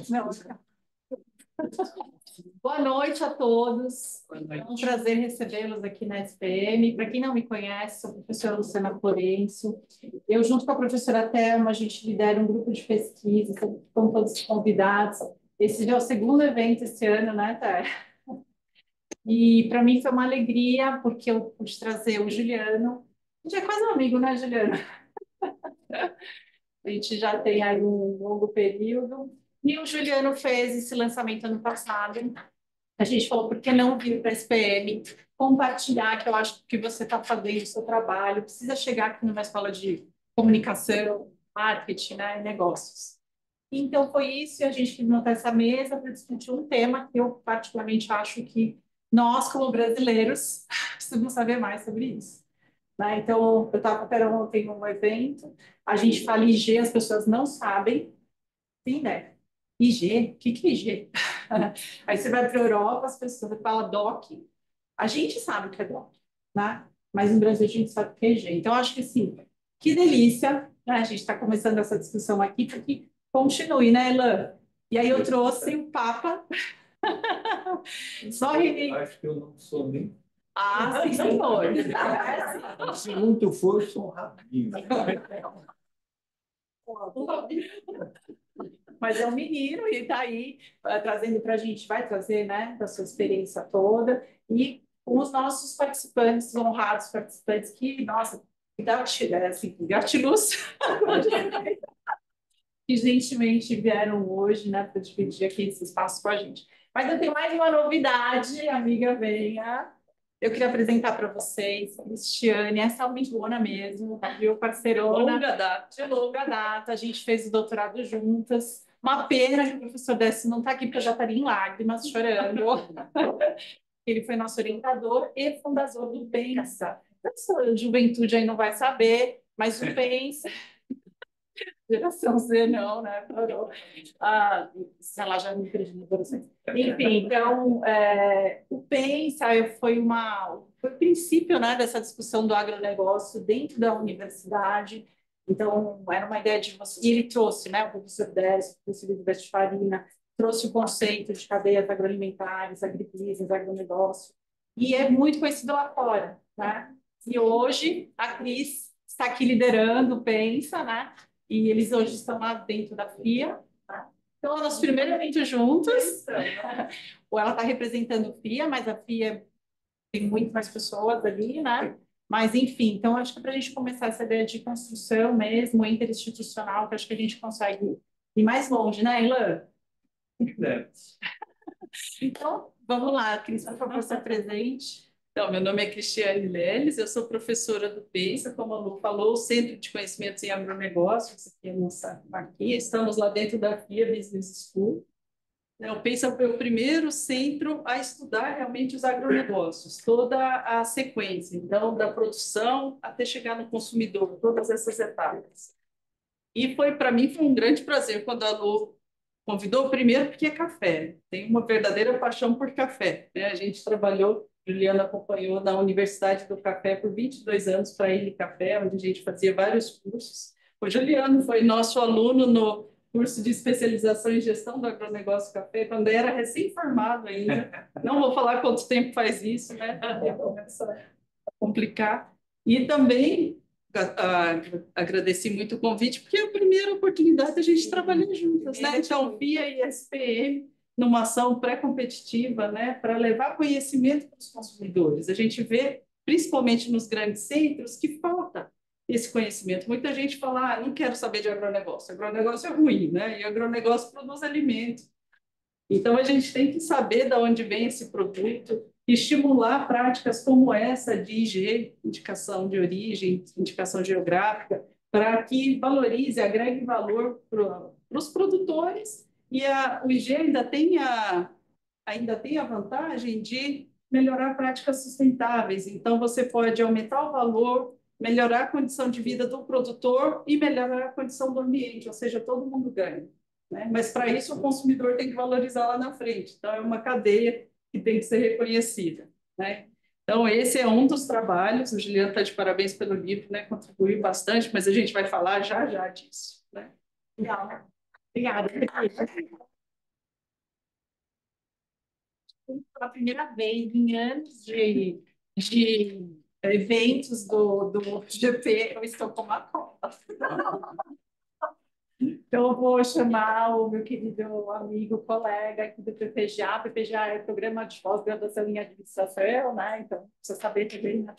Não. Boa noite a todos. É um prazer recebê-los aqui na SPM. Para quem não me conhece, sou a professora Luciana Florencio. Eu, junto com a professora Thelma, a gente lidera um grupo de pesquisa, estão todos convidados. Esse já é o segundo evento esse ano, né, Thay? E para mim foi uma alegria, porque eu pude trazer o Juliano. A gente é quase um amigo, né, Juliano? A gente já tem aí um longo período. E o Juliano fez esse lançamento ano passado. A gente falou, por que não vir para a SPM, compartilhar, que eu acho que você está fazendo o seu trabalho, precisa chegar aqui numa escola de comunicação, marketing, né, e negócios. Então, foi isso, e a gente quis montar essa mesa para discutir um tema que eu particularmente acho que nós, como brasileiros, precisamos saber mais sobre isso. Né? Então, eu estava até ontem num evento, a gente fala IG, as pessoas não sabem, sim, né? IG? O que é IG? Aí você vai para a Europa, as pessoas falam DOC. A gente sabe o que é DOC, né? Mas no Brasil a gente sabe o que é IG. Então, acho que assim, que delícia, né? A gente está começando essa discussão aqui, porque continue, né, Elan? E aí eu trouxe o Papa. Só ele. Acho que eu não sou nem. Ah, sim, senhor. Se muito for, eu sou um rabinho. Mas é um menino e está aí trazendo para a gente, vai trazer, né, da sua experiência toda, e com os nossos participantes, honrados participantes, que, nossa, assim, gratiluz, que gentilmente vieram hoje, né, para dividir aqui esse espaço com a gente. Mas eu tenho mais uma novidade, amiga, venha. Eu queria apresentar para vocês, Cristiane, essa amigona mesmo, viu, parceirona. Longa data. De longa data, a gente fez o doutorado juntas. Uma pena que o professor Décio não está aqui, porque eu já estaria em lágrimas, chorando. Ele foi nosso orientador e fundador do Pensa. Essa juventude aí não vai saber, mas o Pensa, geração Z não, né? Parou. Ah, sei lá, já me perdi na adolescência. Enfim, então, o Pensa foi o princípio, né, dessa discussão do agronegócio dentro da universidade. Então, era uma ideia de você. E ele trouxe, né, o professor Décio, o professor Gilberto Farina, trouxe o conceito de cadeias agroalimentares, agribusiness, agronegócio. E é muito conhecido lá fora, né? E hoje a Cris está aqui liderando o Pensa, né? E eles hoje estão lá dentro da FIA. Tá? Então, é o nosso primeiro evento juntos. Ou ela está representando a FIA, mas a FIA tem muito mais pessoas ali, né? Mas, enfim, então acho que para a gente começar essa ideia de construção mesmo, interinstitucional, que acho que a gente consegue ir mais longe, né, Ilan? É. Então, vamos lá, Cris, por favor, se apresente. Então, meu nome é Cristiane Leles, eu sou professora do PENSA, como a Lu falou, o Centro de Conhecimentos em Agronegócios, aqui é a nossa aqui, estamos lá dentro da FIA Business School. O PENSA foi o primeiro centro a estudar realmente os agronegócios, toda a sequência, então, da produção até chegar no consumidor, todas essas etapas. E para mim, foi um grande prazer quando a Lu convidou, primeiro porque é café, tem uma verdadeira paixão por café, né? A gente trabalhou, Juliana acompanhou na Universidade do Café por 22 anos para ele Café, onde a gente fazia vários cursos. O Juliano foi nosso aluno no curso de especialização em gestão do agronegócio café, quando era recém-formado ainda. Não vou falar quanto tempo faz isso, né? Começa a complicar. E também agradeci muito o convite, porque é a primeira oportunidade da gente trabalhar juntas, né? Então, FIA e SPM, numa ação pré-competitiva, né, para levar conhecimento para os consumidores. A gente vê, principalmente nos grandes centros, que falta esse conhecimento. Muita gente fala, não quero saber de agronegócio. Agronegócio é ruim, né? E agronegócio produz alimento. Então, a gente tem que saber de onde vem esse produto, estimular práticas como essa de IG, indicação de origem, indicação geográfica, para que valorize, agregue valor para os produtores. E o IG ainda tem a vantagem de melhorar práticas sustentáveis. Então, você pode aumentar o valor, melhorar a condição de vida do produtor e melhorar a condição do ambiente, ou seja, todo mundo ganha. Né? Mas, para isso, o consumidor tem que valorizar lá na frente. Então, é uma cadeia que tem que ser reconhecida. Né? Então, esse é um dos trabalhos. O Juliano está de parabéns pelo livro, né? Contribuiu bastante, mas a gente vai falar já já disso. Né? Legal. Obrigada. pela primeira vez em anos de eventos do GP, eu estou com uma cola. Então, eu vou chamar o meu querido amigo, colega aqui do PPGA. PPGA é Programa de Pós-Graduação em Administração, né? Então, precisa saber também, né?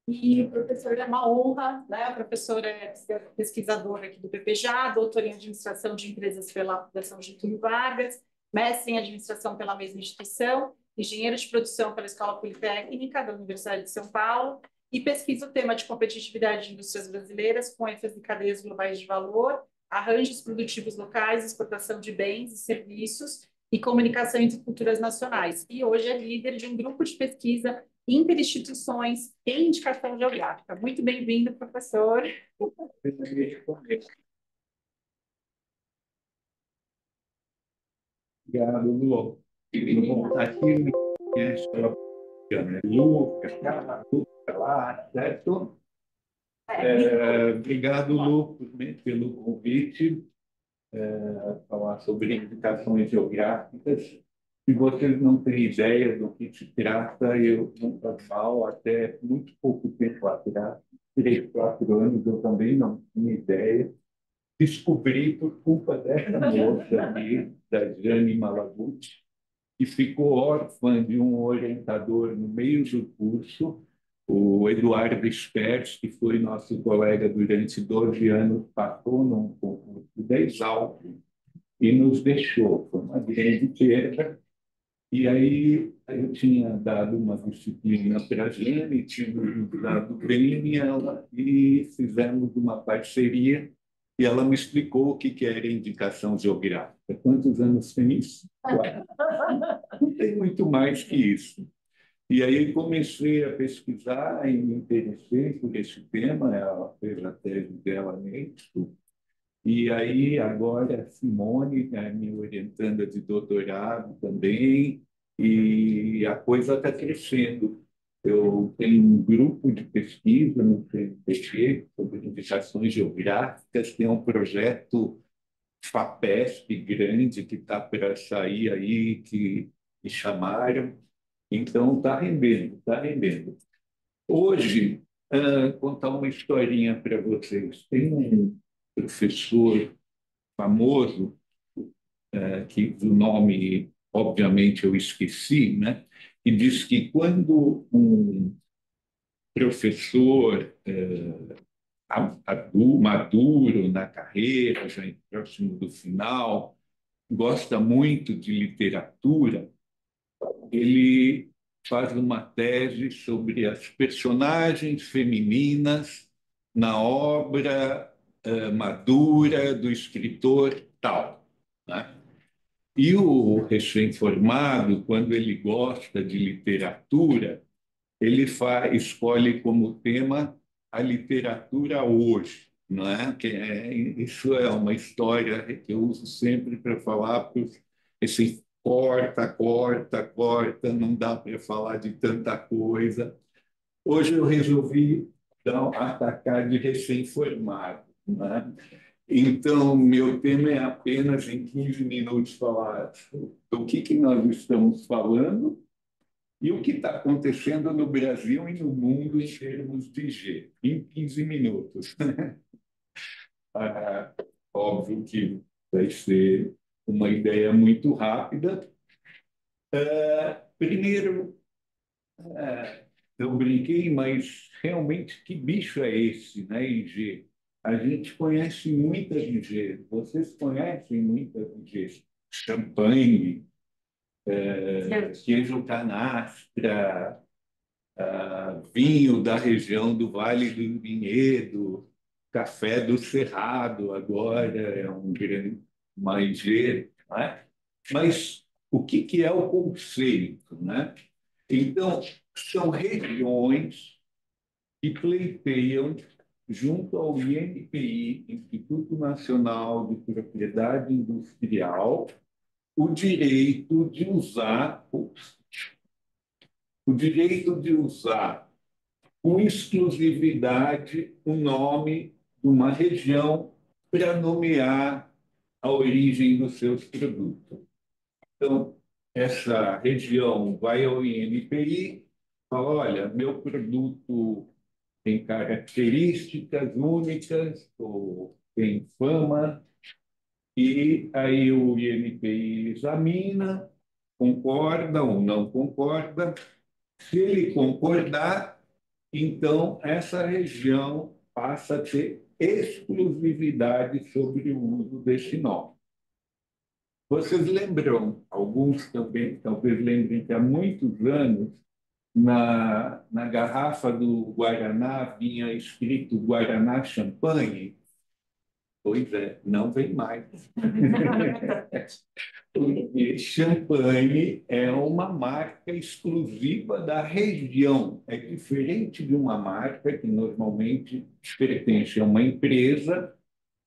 E o professor é uma honra, né? A professora é pesquisadora aqui do PPGA, doutora em Administração de Empresas pela Fundação Getúlio Vargas, mestre em Administração pela mesma instituição, engenheiro de produção pela Escola Politécnica da Universidade de São Paulo e pesquisa o tema de competitividade de indústrias brasileiras com ênfase em cadeias globais de valor, arranjos produtivos locais, exportação de bens e serviços e comunicação entre culturas nacionais. E hoje é líder de um grupo de pesquisa interinstituições e indicação geográfica. Muito bem-vindo, professor. Obrigado, Lu. Bom, aqui me conhece pela Lu, Lucas, lá, certo? Obrigado, Lu, pelo convite, falar sobre indicações geográficas. Se vocês não têm ideia do que se trata, eu nunca falo, até muito pouco tempo atrás, 3, 4 anos, eu também não tinha ideia. Descobri por culpa dessa moça aqui, da Jane Malaguti, que ficou órfã de um orientador no meio do curso, o Eduardo Spers, que foi nosso colega durante 12 anos, passou num concurso da Exalc e nos deixou. Foi uma grande perda. E aí eu tinha dado uma disciplina para a Jane, tínhamos dado bem ela e fizemos uma parceria e ela me explicou o que era indicação geográfica. Quantos anos tem isso? 4. Não tem muito mais que isso. E aí comecei a pesquisar e me interessei por esse tema, ela fez a tese dela nisso. E aí agora a Simone é me orientando de doutorado também, e a coisa está crescendo. Eu tenho um grupo de pesquisa no CNPq sobre indicações geográficas, tem um projeto FAPESP grande que está para sair aí, que me chamaram. Então, está rendendo, está rendendo. Hoje, contar uma historinha para vocês. Tem um professor famoso, que do nome, obviamente, eu esqueci, né? E diz que quando um professor maduro na carreira, já próximo do final, gosta muito de literatura, ele faz uma tese sobre as personagens femininas na obra madura do escritor tal, né? E o recém-formado, quando ele gosta de literatura, ele escolhe como tema a literatura hoje, não é? Isso é uma história que eu uso sempre para falar para esse corta, corta, corta, não dá para falar de tanta coisa. Hoje eu resolvi atacar de recém-formado, né? Então, meu tema é apenas em 15 minutos falar do que nós estamos falando e o que está acontecendo no Brasil e no mundo em termos de G, em 15 minutos. Ah, óbvio que vai ser uma ideia muito rápida. Primeiro, eu brinquei, mas realmente que bicho é esse, né, IG? A gente conhece muitas IGs. Vocês conhecem muitas IGs? Champanhe, queijo canastra, vinho da região do Vale do Vinhedo, café do Cerrado, agora é uma IG, não é? Mas o que é o conceito, né? Então, são regiões que pleiteiam, junto ao INPI, Instituto Nacional de Propriedade Industrial, o direito de usar, com exclusividade o nome de uma região para nomear a origem dos seus produtos. Então, essa região vai ao INPI, fala, olha, meu produto tem características únicas, ou tem fama, e aí o INPI examina, concorda ou não concorda. Se ele concordar, então essa região passa a ter exclusividade sobre o uso desse nome. Vocês lembram, alguns também talvez lembrem que há muitos anos, na garrafa do Guaraná vinha escrito Guaraná Champanhe? Pois é, não vem mais. Porque champanhe é uma marca exclusiva da região. É diferente de uma marca que normalmente pertence a uma empresa.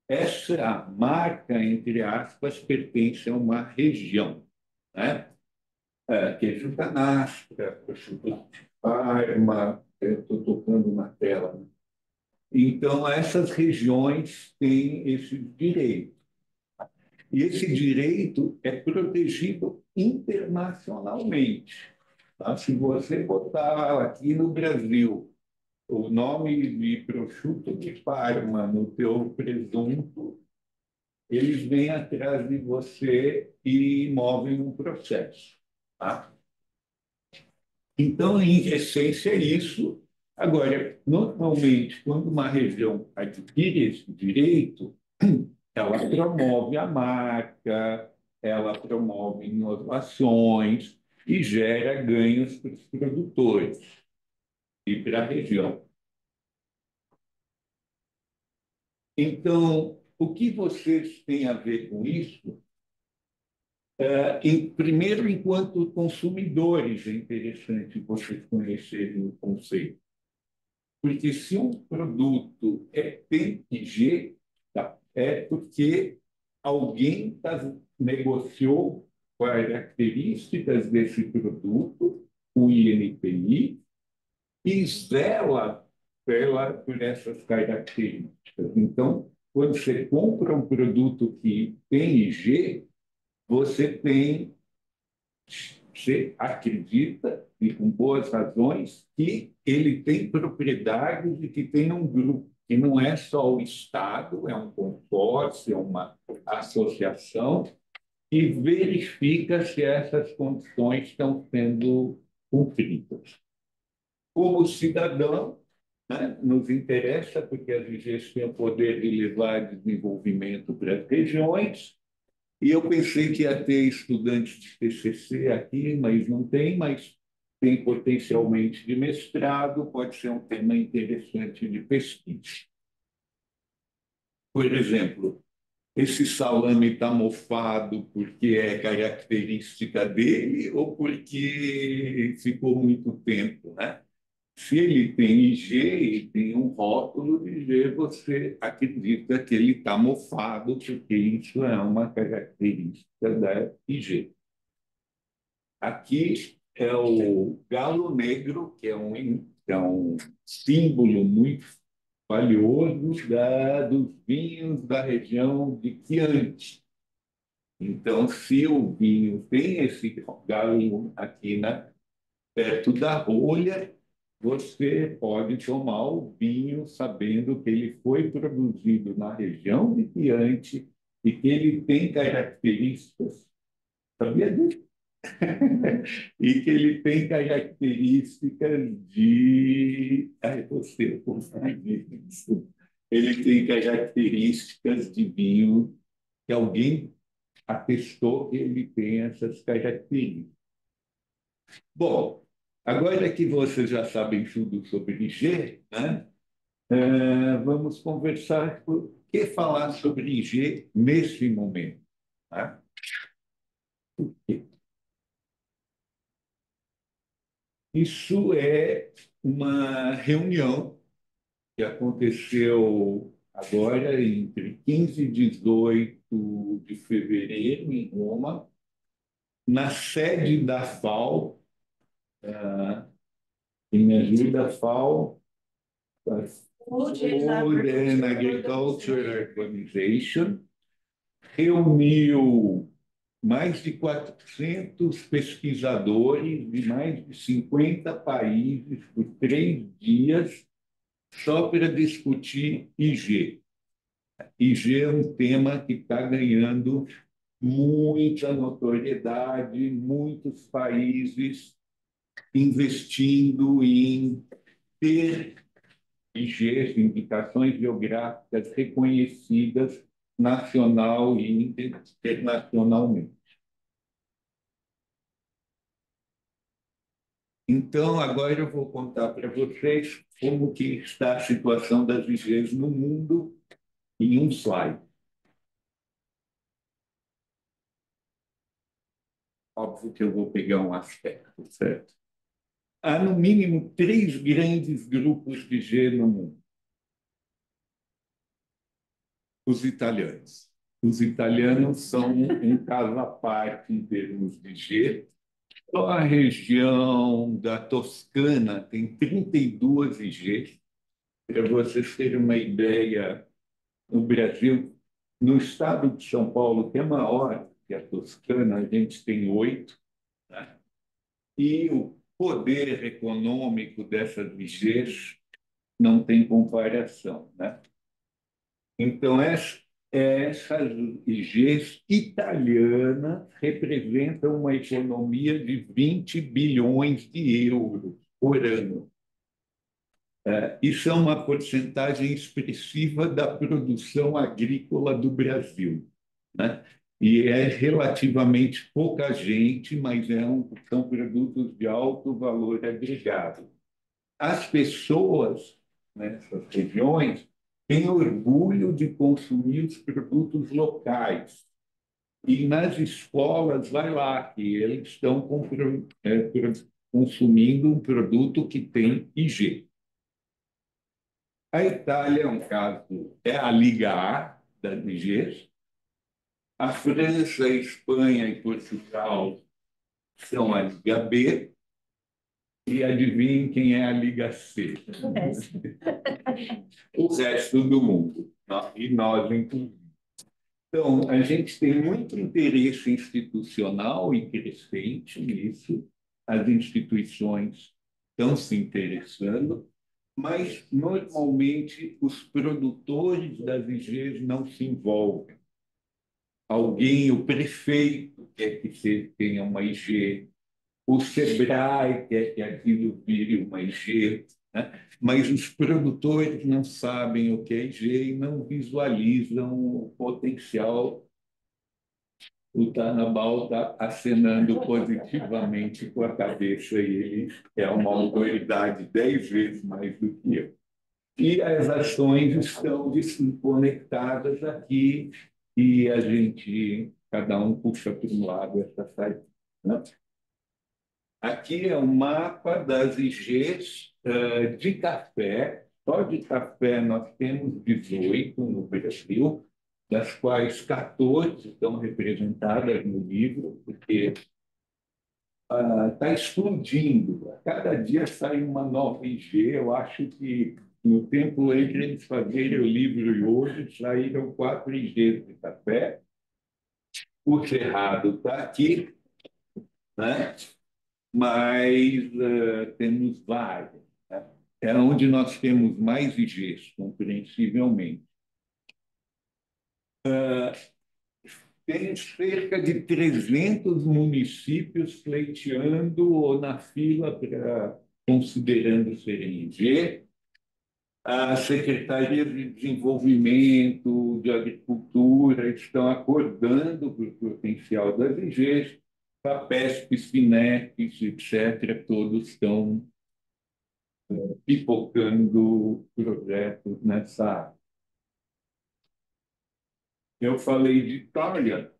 Essa marca, entre aspas, pertence a uma região, né? Queijo canastra, prosciutto de Parma, estou tocando na tela. Então, essas regiões têm esse direito. E esse direito é protegido internacionalmente. Tá? Se você botar aqui no Brasil o nome de prosciutto de Parma no teu presunto, eles vêm atrás de você e movem um processo. Tá? Então, em essência, é isso. Agora, normalmente, quando uma região adquire esse direito, ela promove a marca, ela promove inovações e gera ganhos para os produtores e para a região. Então, o que vocês têm a ver com isso? Primeiro, enquanto consumidores, é interessante vocês conhecerem o conceito. Porque se um produto tem IG, tá, é porque alguém negociou características desse produto, o INPI, e zela por essas características. Então, quando você compra um produto que tem IG, você tem, você acredita, e com boas razões, que ele tem propriedades e que tem um grupo, que não é só o Estado, é um consórcio, é uma associação, e verifica se essas condições estão sendo cumpridas. Como cidadão, né, nos interessa, porque as IGs têm o poder de levar desenvolvimento para as regiões, e eu pensei que ia ter estudantes de TCC aqui, mas não tem, mas tem potencialmente de mestrado, pode ser um tema interessante de pesquisa. Por exemplo, esse salame está mofado porque é característica dele ou porque ficou muito tempo, né? Se ele tem IG e tem um rótulo de IG, você acredita que ele está mofado, porque isso é uma característica da IG. Aqui é o galo negro, que é um símbolo muito valioso dos vinhos da região de Chianti. Então, se o vinho tem esse galo aqui perto da rolha, você pode tomar o vinho sabendo que ele foi produzido na região de Chianti e que ele tem características, sabia disso? E que ele tem características de. Ai, você, ele tem características de vinho que alguém atestou que ele tem essas características. Bom, agora que vocês já sabem tudo sobre IG, né? Vamos conversar o que falar sobre IG nesse momento. Tá? Isso é uma reunião que aconteceu agora entre 15 e 18 de fevereiro, em Roma, na sede da FAO, quem me ajuda, a FAO, Food and Agriculture Organization, reuniu mais de 400 pesquisadores de mais de 50 países por 3 dias só para discutir IG. IG é um tema que está ganhando muita notoriedade, muitos países investindo em ter IGs, indicações geográficas reconhecidas nacional e internacionalmente. Então, agora eu vou contar para vocês como que está a situação das IGs no mundo em um slide. Óbvio que eu vou pegar um aspecto, certo? Há, no mínimo, 3 grandes grupos de G no mundo. Os italianos. Os italianos são um caso à parte em termos de G. Só a região da Toscana tem 32 IGs. Para vocês terem uma ideia, no Brasil, no estado de São Paulo, que é maior que a Toscana, a gente tem 8, né? E o poder econômico dessas IGs não tem comparação, né? Então, essas IGs italianas representam uma economia de 20 bilhões de euros por ano. Isso é uma porcentagem expressiva da produção agrícola do Brasil, né? E é relativamente pouca gente, mas são produtos de alto valor agregado. As pessoas nessas regiões têm orgulho de consumir os produtos locais. E nas escolas, vai lá, que eles estão consumindo um produto que tem IG. A Itália é um caso, é a Liga A das IGs. A França, a Espanha e Portugal são a Liga B. E adivinhem quem é a Liga C? O resto do mundo, e nós inclusive. Então, a gente tem muito interesse institucional e crescente nisso, as instituições estão se interessando, mas, normalmente, os produtores das IGs não se envolvem. Alguém, o prefeito, quer que você tenha uma IG, o SEBRAE quer que aquilo vire uma IG, né? Mas os produtores não sabem o que é IG e não visualizam o potencial. O Tarnabal está acenando positivamente com a cabeça e ele é uma autoridade 10 vezes mais do que eu. E as ações estão desconectadas aqui e a gente, cada um puxa para um lado essa saída, né? Aqui é um mapa das IGs de café. Só de café nós temos 18 no Brasil, das quais 14 estão representadas no livro, porque está explodindo. A cada dia sai uma nova IG. Eu acho que no tempo entre eles fazerem o livro e hoje, saíram 4 IGs de café. O Cerrado está aqui, né? Mas temos várias, né? É onde nós temos mais IGs, compreensivelmente. Tem cerca de 300 municípios pleiteando ou na fila para considerando serem IG. As secretarias de desenvolvimento, de agricultura estão acordando para o potencial das IGs. FAPESP, SINEP, etc., todos estão pipocando projetos nessa área. Eu falei de Itália,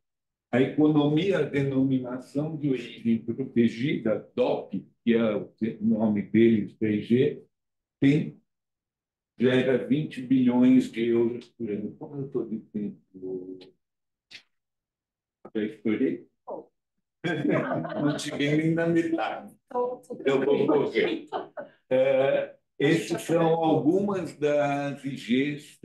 a economia, a denominação de origem protegida, DOP, que é o nome deles, PG, gera 20 bilhões de euros por ano. Como eu estou de tempo? Já estourei? Não cheguei nem na metade. Eu vou correr. Esses são algumas das IGs,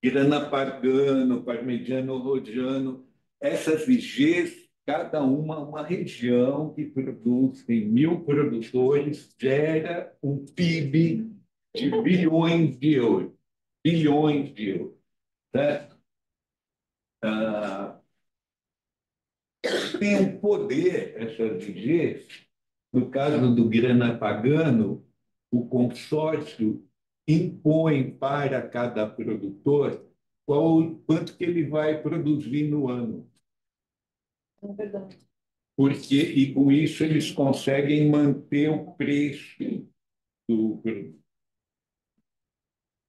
Grana Pagano, Parmigiano Reggiano. essas IGs, cada uma região que produz, tem 1.000 produtores, gera um PIB de bilhões de euros. Bilhões de euros. Certo? Tem um poder, essas IGs, no caso do grana pagano, o consórcio impõe para cada produtor quanto que ele vai produzir no ano. É verdade. E com isso eles conseguem manter o preço do produto.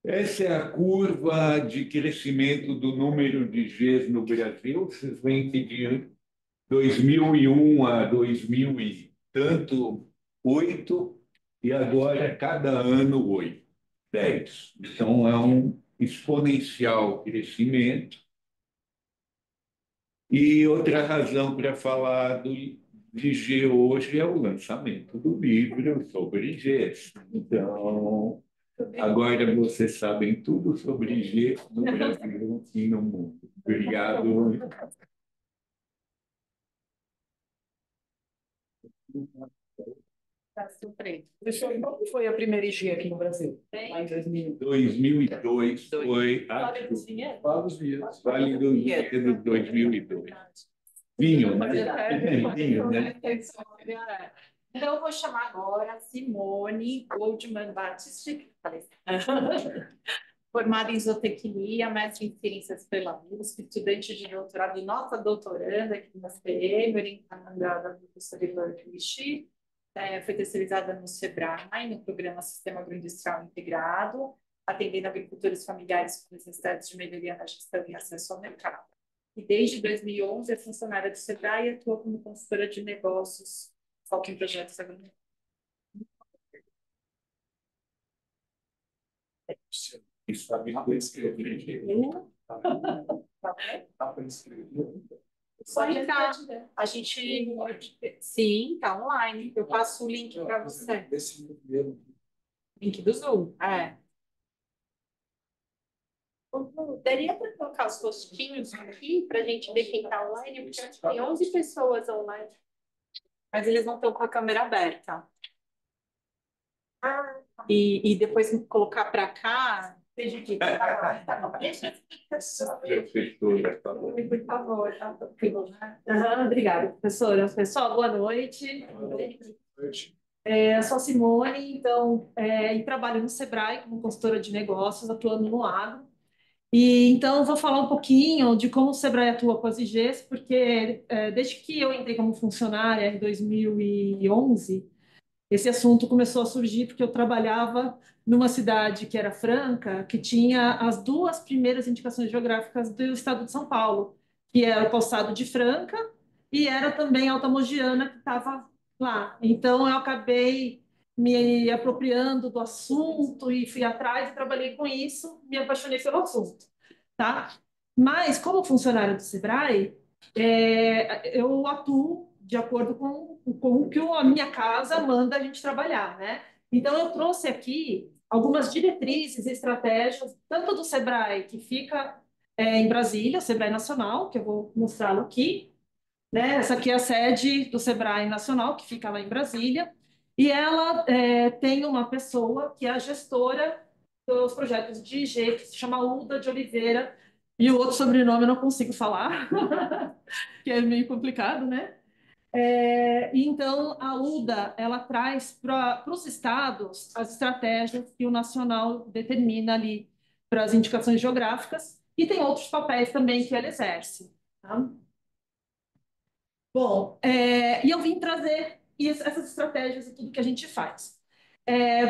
Essa é a curva de crescimento do número de Gs no Brasil. Vocês veem que de 2001 a 2000 e tanto, 8, e agora cada ano 8, 10. Então é um exponencial crescimento. E outra razão para falar de G hoje é o lançamento do livro sobre Gs. Então, agora vocês sabem tudo sobre G no Brasil e no mundo. Obrigado. Professor, qual foi a primeira IG aqui no Brasil? Lá em 2002 foi Vale dos Vinhedos? Vale do Vinhedo 2002. Vinho, né? Vinho, né? Então, eu vou chamar agora a Simone Goldman Batiste, formada em zootecnia, mestre em ciências pela USP, estudante de doutorado, nossa doutoranda aqui na SPM, orientada do professor Ivan Clichy, foi terceirizada no SEBRAE, no programa Sistema Agroindustrial Integrado, atendendo agricultores familiares com necessidades de melhoria na gestão e acesso ao mercado. E desde 2011 é funcionária do SEBRAE e atua como consultora de negócios, foco em projetos agronômicos. Sabe escrever. Só entrar. A gente. Sim, está online. Eu passo o link para você. Link do Zoom. Daria para colocar os rostinhos aqui para a gente ver quem está online? Porque acho que tem 11 pessoas online. Mas eles não estão com a câmera aberta. E depois colocar para cá. Por favor, tá tranquilo, né? Obrigada, professora. Pessoal, boa noite. Eu sou a Simone, então, e trabalho no SEBRAE como consultora de negócios, atuando no agro. E então, vou falar um pouquinho de como o SEBRAE atua com as IGs, porque desde que eu entrei como funcionária em 2011, esse assunto começou a surgir porque eu trabalhava numa cidade que era Franca, que tinha as duas primeiras indicações geográficas do estado de São Paulo, que era o calçado de Franca e era também Alta Mogiana, que estava lá. Então, eu acabei me apropriando do assunto e fui atrás e trabalhei com isso, me apaixonei pelo assunto, tá? Mas, como funcionária do SEBRAE, eu atuo de acordo com o que a minha casa manda a gente trabalhar, né? Então, eu trouxe aqui algumas diretrizes e estratégias, tanto do SEBRAE, que fica em Brasília, o SEBRAE Nacional, que eu vou mostrá-lo aqui, né? Essa aqui é a sede do SEBRAE Nacional, que fica lá em Brasília, e ela tem uma pessoa que é a gestora dos projetos de IG, que se chama Uda de Oliveira, e o outro sobrenome eu não consigo falar, que é meio complicado, né? Então, a UDA, ela traz para os estados as estratégias que o nacional determina ali para as indicações geográficas, e tem outros papéis também que ela exerce. Tá? Bom, e eu vim trazer essas estratégias e tudo que a gente faz.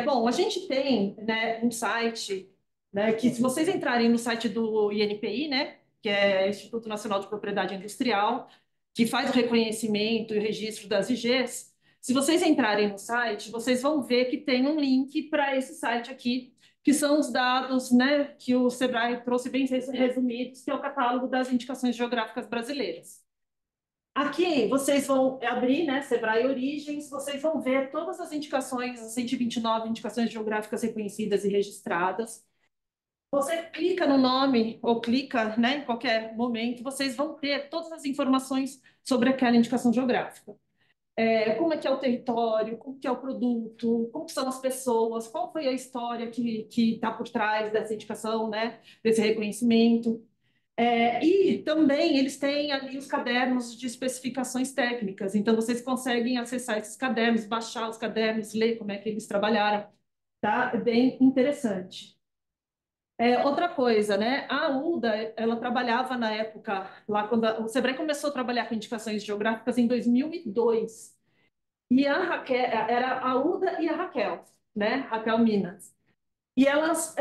Bom, a gente tem, né, um site, né, que se vocês entrarem no site do INPI, né, que é Instituto Nacional de Propriedade Industrial, que faz o reconhecimento e o registro das IGs, se vocês entrarem no site, vocês vão ver que tem um link para esse site aqui, que são os dados, né, que o SEBRAE trouxe bem resumidos, que é o catálogo das indicações geográficas brasileiras. Aqui vocês vão abrir, né, SEBRAE Origens, vocês vão ver todas as indicações, as 129 indicações geográficas reconhecidas e registradas. Você clica no nome ou clica, né, em qualquer momento, vocês vão ter todas as informações sobre aquela indicação geográfica. Como é que é o território, como que é o produto, como são as pessoas, qual foi a história que está por trás dessa indicação, né, desse reconhecimento. E também eles têm ali os cadernos de especificações técnicas, então vocês conseguem acessar esses cadernos, baixar os cadernos, ler como é que eles trabalharam, tá? É bem interessante. Outra coisa, né? A UDA, ela trabalhava na época, lá quando o Sebrae começou a trabalhar com indicações geográficas em 2002. E a Raquel, era a UDA e a Raquel, né? Raquel Minas. E elas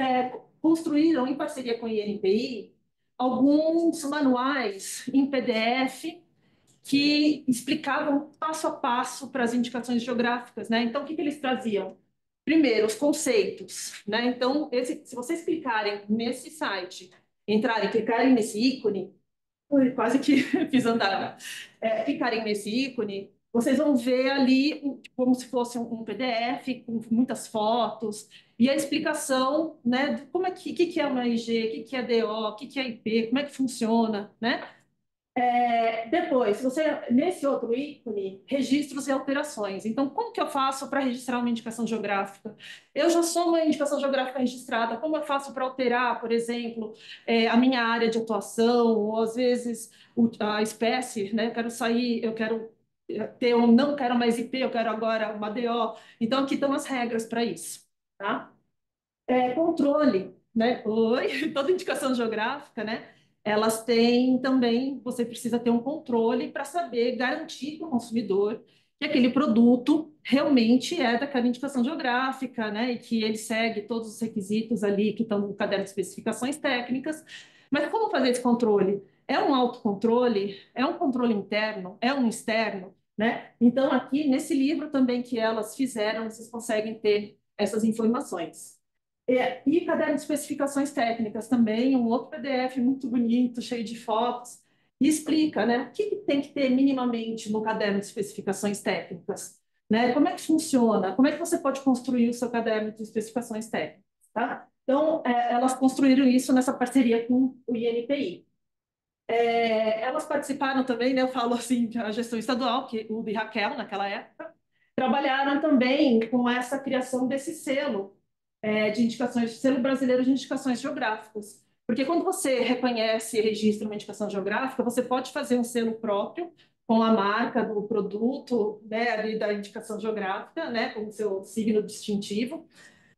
construíram, em parceria com a INPI, alguns manuais em PDF que explicavam passo a passo para as indicações geográficas, né? Então, o que que eles traziam? Primeiro, os conceitos, né? Então, se vocês clicarem nesse site, entrarem, clicarem nesse ícone, ui, quase que fiz andar, clicarem nesse ícone, vocês vão ver ali como se fosse um PDF com muitas fotos e a explicação, né, de como é que é uma IG, que é DO, que é IP, como é que funciona, né? Depois, você, nesse outro ícone, registros e alterações. Então, como que eu faço para registrar uma indicação geográfica? Eu já sou uma indicação geográfica registrada, como eu faço para alterar, por exemplo, a minha área de atuação, ou às vezes a espécie, né? Eu quero sair, eu quero ter um, não quero mais IP, eu quero agora uma DO. Então, aqui estão as regras para isso, tá? Controle, né? Oi, toda indicação geográfica, né? Elas têm também, você precisa ter um controle para saber garantir para o consumidor que aquele produto realmente é daquela indicação geográfica, né? E que ele segue todos os requisitos ali que estão no caderno de especificações técnicas. Mas como fazer esse controle? É um autocontrole? É um controle interno? É um externo? Né? Então, aqui nesse livro também que elas fizeram, vocês conseguem ter essas informações. E caderno de especificações técnicas também, um outro PDF muito bonito, cheio de fotos, e explica, né, o que tem que ter minimamente no caderno de especificações técnicas, né? Como é que funciona? Como é que você pode construir o seu caderno de especificações técnicas, tá? Então, elas construíram isso nessa parceria com o INPI. Elas participaram também, né, eu falo assim, a gestão estadual, que o de Raquel, naquela época, trabalharam também com essa criação desse selo de indicações, selo brasileiro de indicações geográficas. Porque quando você reconhece e registra uma indicação geográfica, você pode fazer um selo próprio com a marca do produto, né, ali da indicação geográfica, né, com o seu signo distintivo,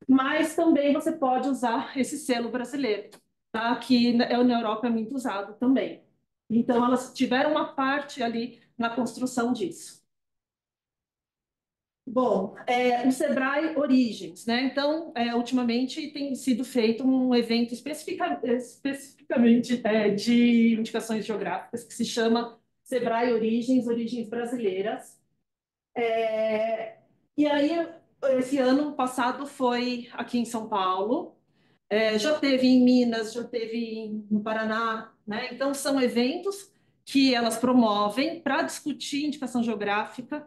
mas também você pode usar esse selo brasileiro, tá? Que na Europa é muito usado também. Então, elas tiveram uma parte ali na construção disso. Bom, o Sebrae Origens, né? Então, ultimamente tem sido feito um evento especificamente de indicações geográficas que se chama Sebrae Origens, Origens Brasileiras. E aí, esse ano passado foi aqui em São Paulo, já teve em Minas, já teve no Paraná, né? Então, são eventos que elas promovem para discutir indicação geográfica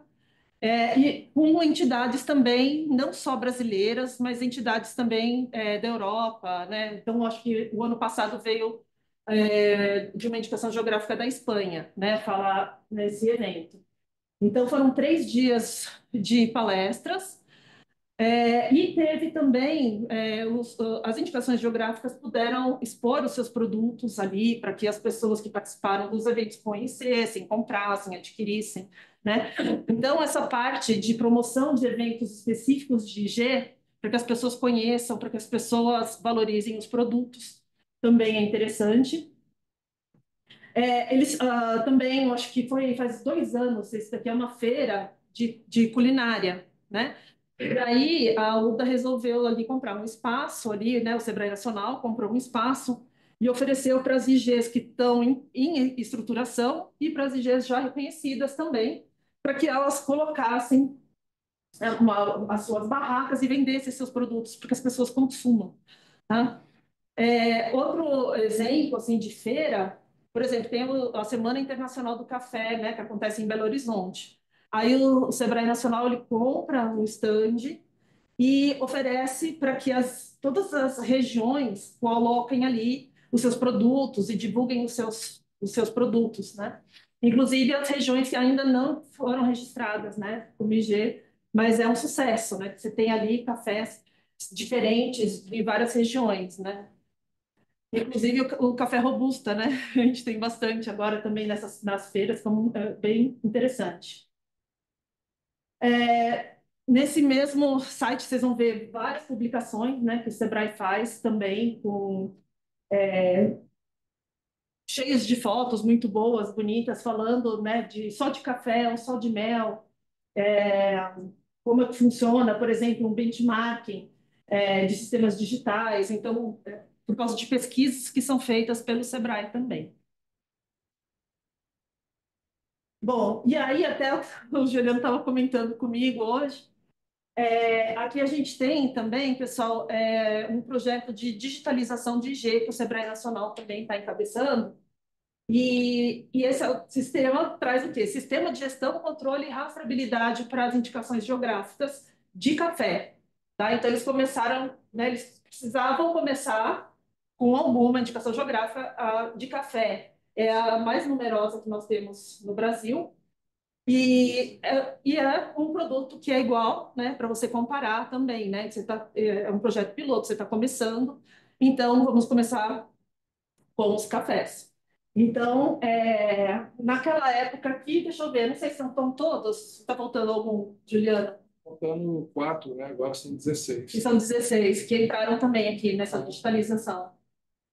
e com entidades também, não só brasileiras, mas entidades também da Europa, né? Então, acho que o ano passado veio de uma indicação geográfica da Espanha, né? Falar nesse evento. Então, foram 3 dias de palestras, e teve também, as indicações geográficas puderam expor os seus produtos ali para que as pessoas que participaram dos eventos conhecessem, comprassem, adquirissem, né? Então, essa parte de promoção de eventos específicos de IG, para que as pessoas conheçam, para que as pessoas valorizem os produtos, também é interessante. Eles também, eu acho que foi faz 2 anos, esse daqui é uma feira de culinária, né? E aí a UDA resolveu ali comprar um espaço ali, né? O Sebrae Nacional comprou um espaço e ofereceu para as IGs que estão em estruturação e para as IGs já reconhecidas também, para que elas colocassem as suas barracas e vendessem seus produtos para que as pessoas consumam, tá? Outro exemplo assim de feira, por exemplo, tem a Semana Internacional do Café, né, que acontece em Belo Horizonte. Aí o Sebrae Nacional ele compra um stand e oferece para que todas as regiões coloquem ali os seus produtos e divulguem os seus produtos, né? Inclusive as regiões que ainda não foram registradas, né, como IG, mas é um sucesso, né? Você tem ali cafés diferentes de várias regiões, né? Inclusive o café robusta, né? A gente tem bastante agora também nas feiras, como bem interessante. Nesse mesmo site vocês vão ver várias publicações, né, que o Sebrae faz também, cheias de fotos muito boas, bonitas, falando, né, só de café ou só de mel, é, como é que funciona, por exemplo, um benchmarking de sistemas digitais. Então, por causa de pesquisas que são feitas pelo Sebrae também. Bom, e aí até o Juliano estava comentando comigo hoje. Aqui a gente tem também, pessoal, um projeto de digitalização de IG que o Sebrae Nacional também está encabeçando. E esse sistema traz o quê? Sistema de gestão, controle e rastreabilidade para as indicações geográficas de café. Tá? Então, eles começaram, né, eles precisavam começar com alguma indicação geográfica de café. É a mais numerosa que nós temos no Brasil. E é um produto que é igual, né, para você comparar também, né? É um projeto piloto, você está começando, então vamos começar com os cafés. Então, naquela época aqui, deixa eu ver, não sei se estão todos, está faltando algum, Juliana? Faltando 4, né? Agora são Que 16. são 16, que entraram também aqui nessa digitalização.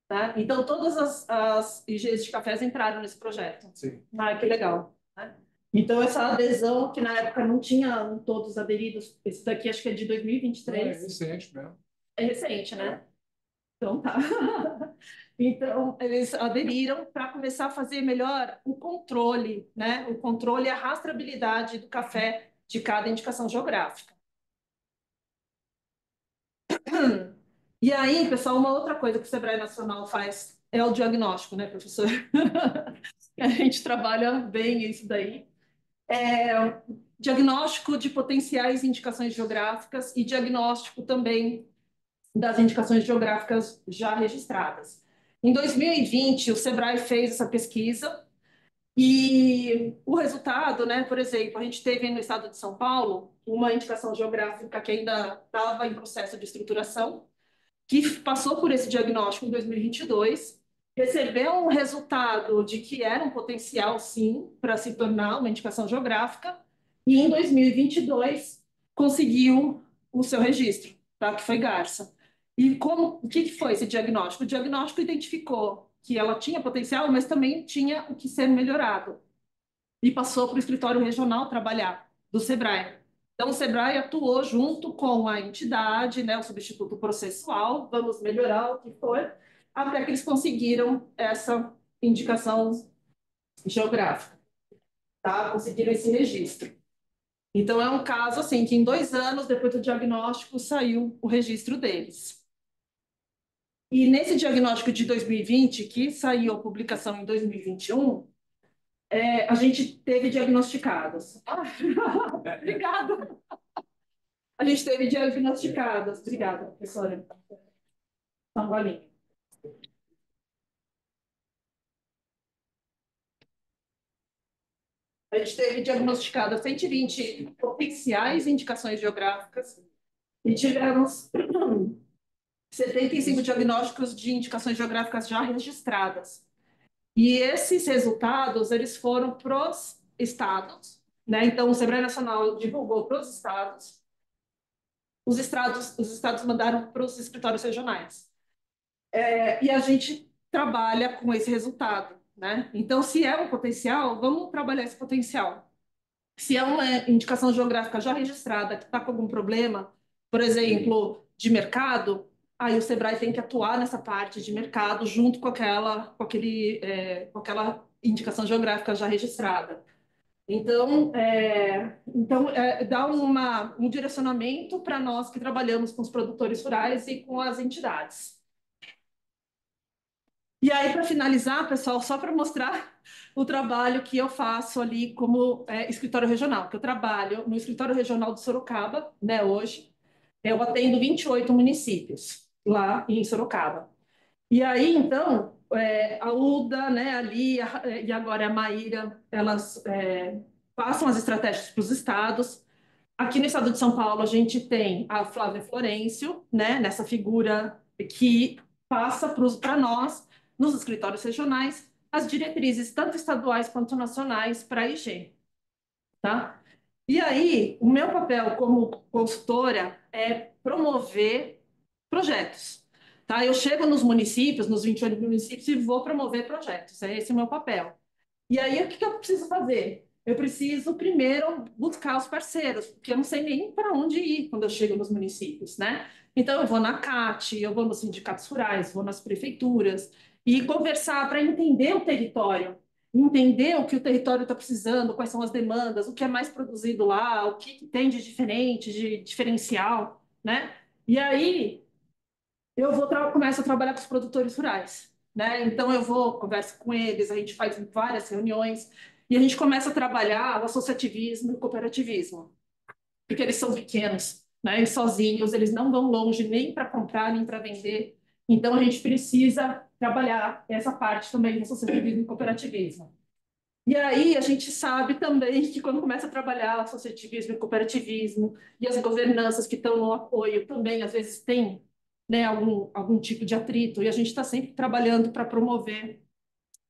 Tá? Então, todas as IGs de cafés entraram nesse projeto. Sim. Ah, que legal. Né? Então, essa adesão, que na época não tinham todos aderidos, esse daqui acho que é de 2023. É recente mesmo. É recente, né? Então, tá. Então, eles aderiram para começar a fazer melhor o controle, né? O controle e a rastreabilidade do café de cada indicação geográfica. E aí, pessoal, uma outra coisa que o Sebrae Nacional faz é o diagnóstico, né, professor? A gente trabalha bem isso daí. Diagnóstico de potenciais indicações geográficas e diagnóstico também das indicações geográficas já registradas. Em 2020, o Sebrae fez essa pesquisa e o resultado, né, por exemplo, a gente teve no estado de São Paulo uma indicação geográfica que ainda estava em processo de estruturação, que passou por esse diagnóstico em 2022, recebeu um resultado de que era um potencial, sim, para se tornar uma indicação geográfica, e em 2022 conseguiu o seu registro, tá? Que foi Garça. E o que foi esse diagnóstico? O diagnóstico identificou que ela tinha potencial, mas também tinha o que ser melhorado. E passou para o escritório regional trabalhar, do Sebrae. Então, o Sebrae atuou junto com a entidade, né, o substituto processual, vamos melhorar o que for, até que eles conseguiram essa indicação geográfica, tá? Conseguiram esse registro. Então, é um caso assim que em 2 anos, depois do diagnóstico, saiu o registro deles. E nesse diagnóstico de 2020, que saiu a publicação em 2021, a gente teve diagnosticados. Obrigada. A gente teve diagnosticadas. Obrigada, professora. Uma bolinha. A gente teve diagnosticadas 120 potenciais indicações geográficas e tivemos 75 diagnósticos de indicações geográficas já registradas. E esses resultados, eles foram para os estados, né? Então, o Sebrae Nacional divulgou para os estados, os estados mandaram para os escritórios regionais. E a gente trabalha com esse resultado, né? Então, se é um potencial, vamos trabalhar esse potencial. Se é uma indicação geográfica já registrada que está com algum problema, por exemplo, de mercado, aí o Sebrae tem que atuar nessa parte de mercado junto com aquela indicação geográfica já registrada. Então, dá um direcionamento para nós que trabalhamos com os produtores rurais e com as entidades. E aí, para finalizar, pessoal, só para mostrar o trabalho que eu faço ali como escritório regional, que eu trabalho no escritório regional de Sorocaba, né, hoje. Eu atendo 28 municípios. lá em Sorocaba. E aí, então, a Uda, né, e agora a Maíra, elas passam as estratégias para os estados. Aqui no estado de São Paulo, a gente tem a Flávia Florencio, né, nessa figura que passa para nós, nos escritórios regionais, as diretrizes tanto estaduais quanto nacionais para a IG, tá? E aí, o meu papel como consultora é promover projetos, tá? Eu chego nos municípios, nos 28 municípios, e vou promover projetos, é esse o meu papel. E aí, o que eu preciso fazer? Eu preciso primeiro buscar os parceiros, porque eu não sei nem para onde ir quando eu chego nos municípios, né? Então, eu vou na CAT, eu vou nos sindicatos rurais, vou nas prefeituras e conversar para entender o território, entender o que o território está precisando, quais são as demandas, o que é mais produzido lá, o que tem de diferente, de diferencial, né? E aí, começo a trabalhar com os produtores rurais, né? Então eu vou, converso com eles, a gente faz várias reuniões e a gente começa a trabalhar o associativismo e o cooperativismo, porque eles são pequenos, né? Eles sozinhos, eles não vão longe nem para comprar, nem para vender. Então a gente precisa trabalhar essa parte também do associativismo e cooperativismo. E aí a gente sabe também que quando começa a trabalhar associativismo e cooperativismo e as governanças que estão no apoio também às vezes tem, né, algum tipo de atrito e a gente está sempre trabalhando para promover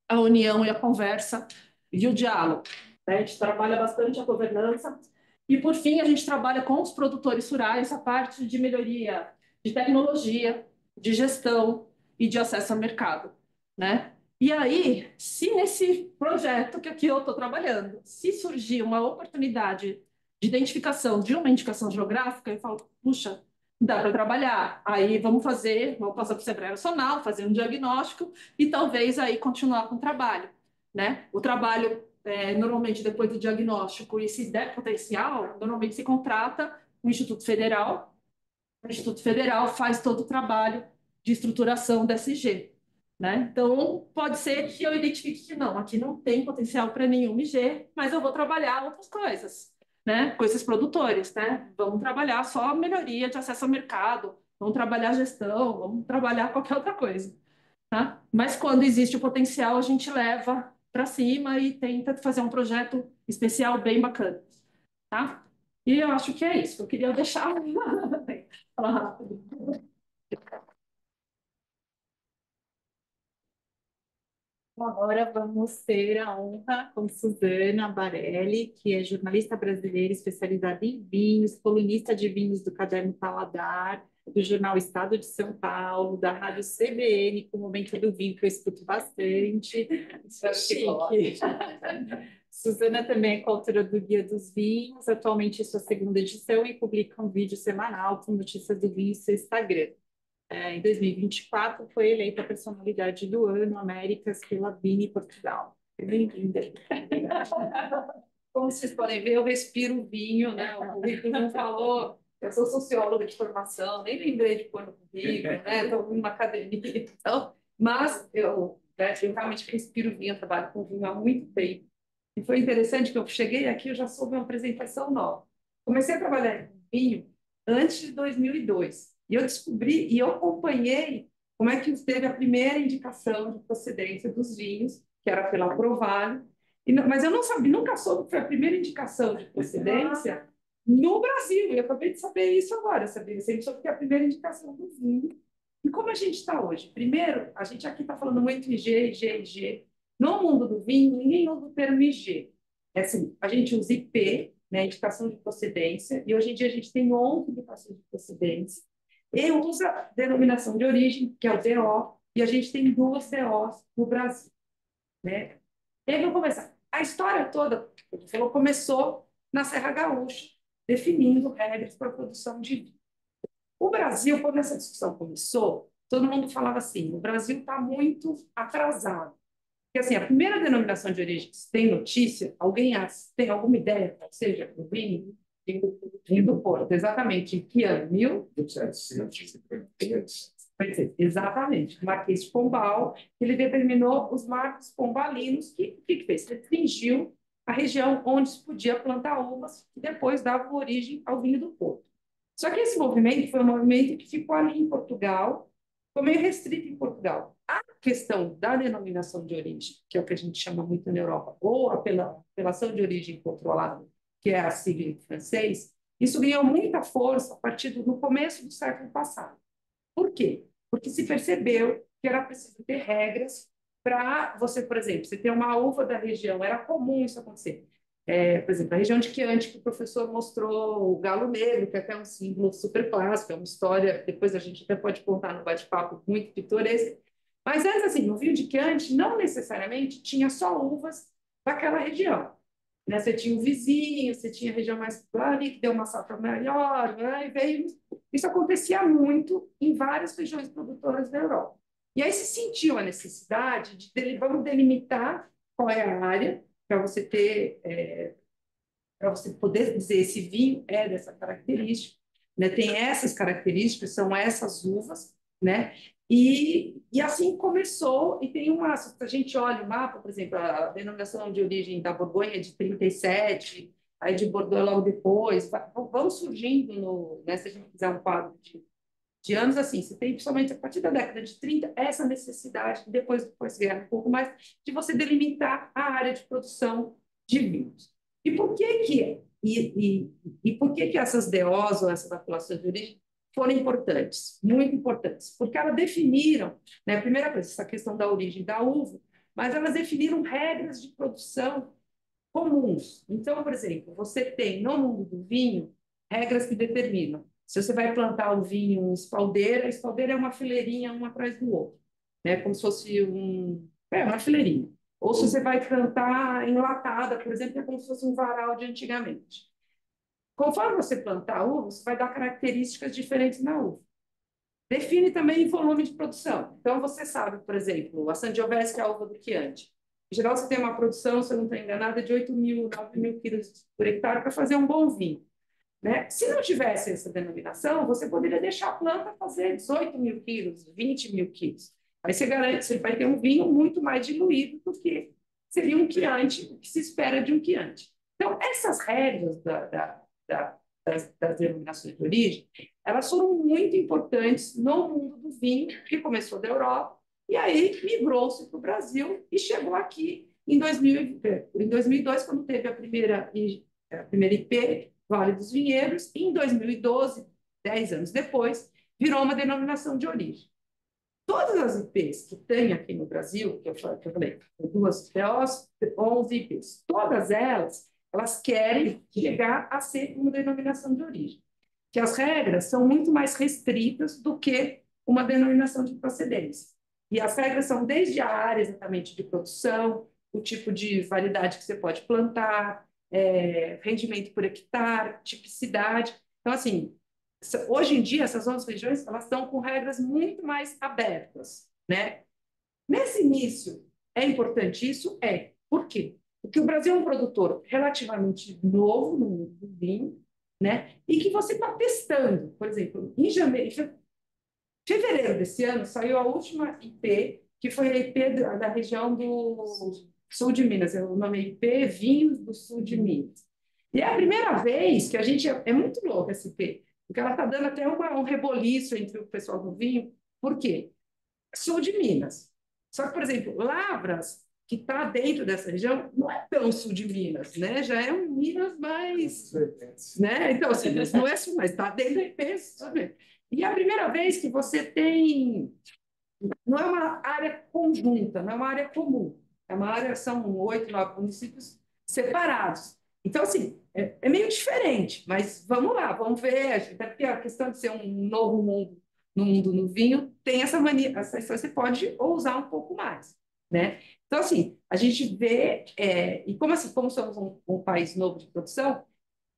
a união e a conversa e o diálogo, né? A gente trabalha bastante a governança e por fim a gente trabalha com os produtores rurais a parte de melhoria de tecnologia, de gestão e de acesso ao mercado, né? E aí, se nesse projeto que aqui eu estou trabalhando, se surgir uma oportunidade de identificação de uma indicação geográfica, eu falo, puxa, dá para trabalhar. Aí vamos passar para o Sebrae Nacional, fazer um diagnóstico e talvez aí continuar com o trabalho, né? O trabalho, normalmente depois do diagnóstico, e se der potencial, normalmente se contrata o Instituto Federal. O Instituto Federal faz todo o trabalho de estruturação da SG, né? Então, pode ser que eu identifique que não, aqui não tem potencial para nenhum IG, mas eu vou trabalhar outras coisas, né? Com esses produtores, né? Vamos trabalhar só melhoria de acesso ao mercado, vamos trabalhar gestão, vamos trabalhar qualquer outra coisa, tá? Mas quando existe o potencial, a gente leva para cima e tenta fazer um projeto especial bem bacana, tá? E eu acho que é isso. Eu queria deixar falar rápido. Bom, agora vamos ter a honra com Suzana Barelli, que é jornalista brasileira especializada em vinhos, colunista de vinhos do Caderno Paladar, do jornal Estado de São Paulo, da Rádio CBN, com o Momento do Vinho, que eu escuto bastante. Chique. Suzana também é coautora do Guia dos Vinhos, atualmente em sua segunda edição, e publica um vídeo semanal com notícias do vinho em seu Instagram. Em 2024, foi eleita a personalidade do ano Américas pela Vini Portugal. Bem-vinda. Como vocês podem ver, eu respiro vinho, né? O currículo não falou. Eu sou socióloga de formação, nem lembrei de pôr no currículo, né? Estou numa academia e tal. Mas eu realmente respiro vinho, eu trabalho com vinho há muito tempo. E foi interessante que eu cheguei aqui, eu já soube uma apresentação nova. Comecei a trabalhar com vinho antes de 2002. E eu descobri e eu acompanhei como é que teve a primeira indicação de procedência dos vinhos, que era pela Provalho. Mas eu não sabia, nunca soube que foi a primeira indicação de procedência no Brasil. Eu acabei de saber isso agora. Eu sabia, sempre soube que é a primeira indicação do vinho. E como a gente está hoje? Primeiro, a gente aqui está falando muito IG, IG, IG. No mundo do vinho, ninguém usa o termo IG. É assim, a gente usa IP, né, indicação de procedência, e hoje em dia a gente tem 11 indicações de procedência. E usa denominação de origem, que é o DO, e a gente tem duas DOs no Brasil, né? E aí vamos começar. A história toda, como falou, começou na Serra Gaúcha, definindo regras para a produção de vinho. O Brasil, quando essa discussão começou, todo mundo falava assim: o Brasil está muito atrasado. Porque assim, a primeira denominação de origem que se tem notícia, alguém tem alguma ideia, ou seja, o vinho? Vinho do Porto, exatamente. Em que ano? 1753. Exatamente. O Marquês de Pombal, ele determinou os marcos pombalinos, que fez? Restringiu a região onde se podia plantar uvas, que depois davam origem ao vinho do Porto. Só que esse movimento foi um movimento que ficou ali em Portugal, ficou meio restrito em Portugal. A questão da denominação de origem, que é o que a gente chama muito na Europa, ou a apelação de origem controlada, que é a sigla em francês, isso ganhou muita força a partir no começo do século passado. Por quê? Porque se percebeu que era preciso ter regras para você, por exemplo, você ter uma uva da região, era comum isso acontecer. Por exemplo, a região de Chianti, que o professor mostrou o galo negro, que é até um símbolo super clássico, é uma história, depois a gente até pode contar no bate-papo muito pitoresco. Mas antes, assim, no vinho de Chianti, não necessariamente tinha só uvas daquela região. Né? Você tinha o vizinho, você tinha a região mais ali, que deu uma safra melhor, né? E veio... Isso acontecia muito em várias regiões produtoras da Europa. E aí se sentiu a necessidade de vamos delimitar qual é a área para você ter, para você poder dizer esse vinho é dessa característica, né? Tem essas características, são essas uvas, né? E assim começou, e tem uma, se a gente olha o mapa, por exemplo, a denominação de origem da Borgonha é de 37, aí de Bordeaux logo depois, vão surgindo, né, se a gente fizer um quadro de anos assim, você tem principalmente a partir da década de 30 essa necessidade, depois do pós-guerra um pouco mais, de você delimitar a área de produção de vinhos. E por que que, e por que que essas DOs, ou essas apelações de origem, foram importantes? Muito importantes, porque elas definiram, né, a primeira coisa, essa questão da origem da uva, mas elas definiram regras de produção comuns. Então, por exemplo, você tem no mundo do vinho regras que determinam. Se você vai plantar o vinho em espaldeira, a espaldeira é uma fileirinha um atrás do outro, né? Como se fosse uma fileirinha. Ou se você vai plantar enlatada, por exemplo, é como se fosse um varal de antigamente. Conforme você plantar a uva, você vai dar características diferentes na uva. Define também o volume de produção. Então, você sabe, por exemplo, a Sangiovese, que é a uva do Chianti. Em geral, você tem uma produção, se eu não estou enganada, de 8.000, 9.000 quilos por hectare para fazer um bom vinho. Né? Se não tivesse essa denominação, você poderia deixar a planta fazer 18.000 quilos, 20.000 quilos. Aí você garante, você vai ter um vinho muito mais diluído do que seria um Chianti, o que se espera de um Chianti. Então, essas regras das denominações de origem, elas foram muito importantes no mundo do vinho, que começou da Europa, e aí migrou-se para o Brasil e chegou aqui em 2002, quando teve a primeira IP, Vale dos Vinhedos, e em 2012, 10 anos depois, virou uma denominação de origem. Todas as IPs que tem aqui no Brasil, que eu falei, duas TOs, 11 IPs, todas elas querem chegar a ser uma denominação de origem, que as regras são muito mais restritas do que uma denominação de procedência. E as regras são desde a área exatamente de produção, o tipo de variedade que você pode plantar, rendimento por hectare, tipicidade. Então, assim, hoje em dia, essas 11 regiões elas estão com regras muito mais abertas, né? Nesse início, é importante isso? Por quê? Porque o Brasil é um produtor relativamente novo no vinho, né? E que você está testando. Por exemplo, em fevereiro desse ano, saiu a última IP, que foi a IP da região do sul de Minas. O nome é IP Vinhos do Sul de Minas. E é a primeira vez que a gente... É muito louco essa IP, porque ela está dando até um reboliço entre o pessoal do vinho. Por quê? Sul de Minas. Só que, por exemplo, Lavras, que está dentro dessa região, não é tão sul de Minas, né? Já é um Minas mais... Né? Então, assim, não é sul, mas está dentro da IP. E é a primeira vez que você tem... Não é uma área conjunta, não é uma área comum. É uma área, são 8, 9 municípios separados. Então, assim, é meio diferente, mas vamos lá, vamos ver. Até porque a questão de ser um novo mundo no mundo no vinho tem essa mania, você pode ousar um pouco mais, né? Então, assim, a gente vê, e como, assim, como somos um país novo de produção,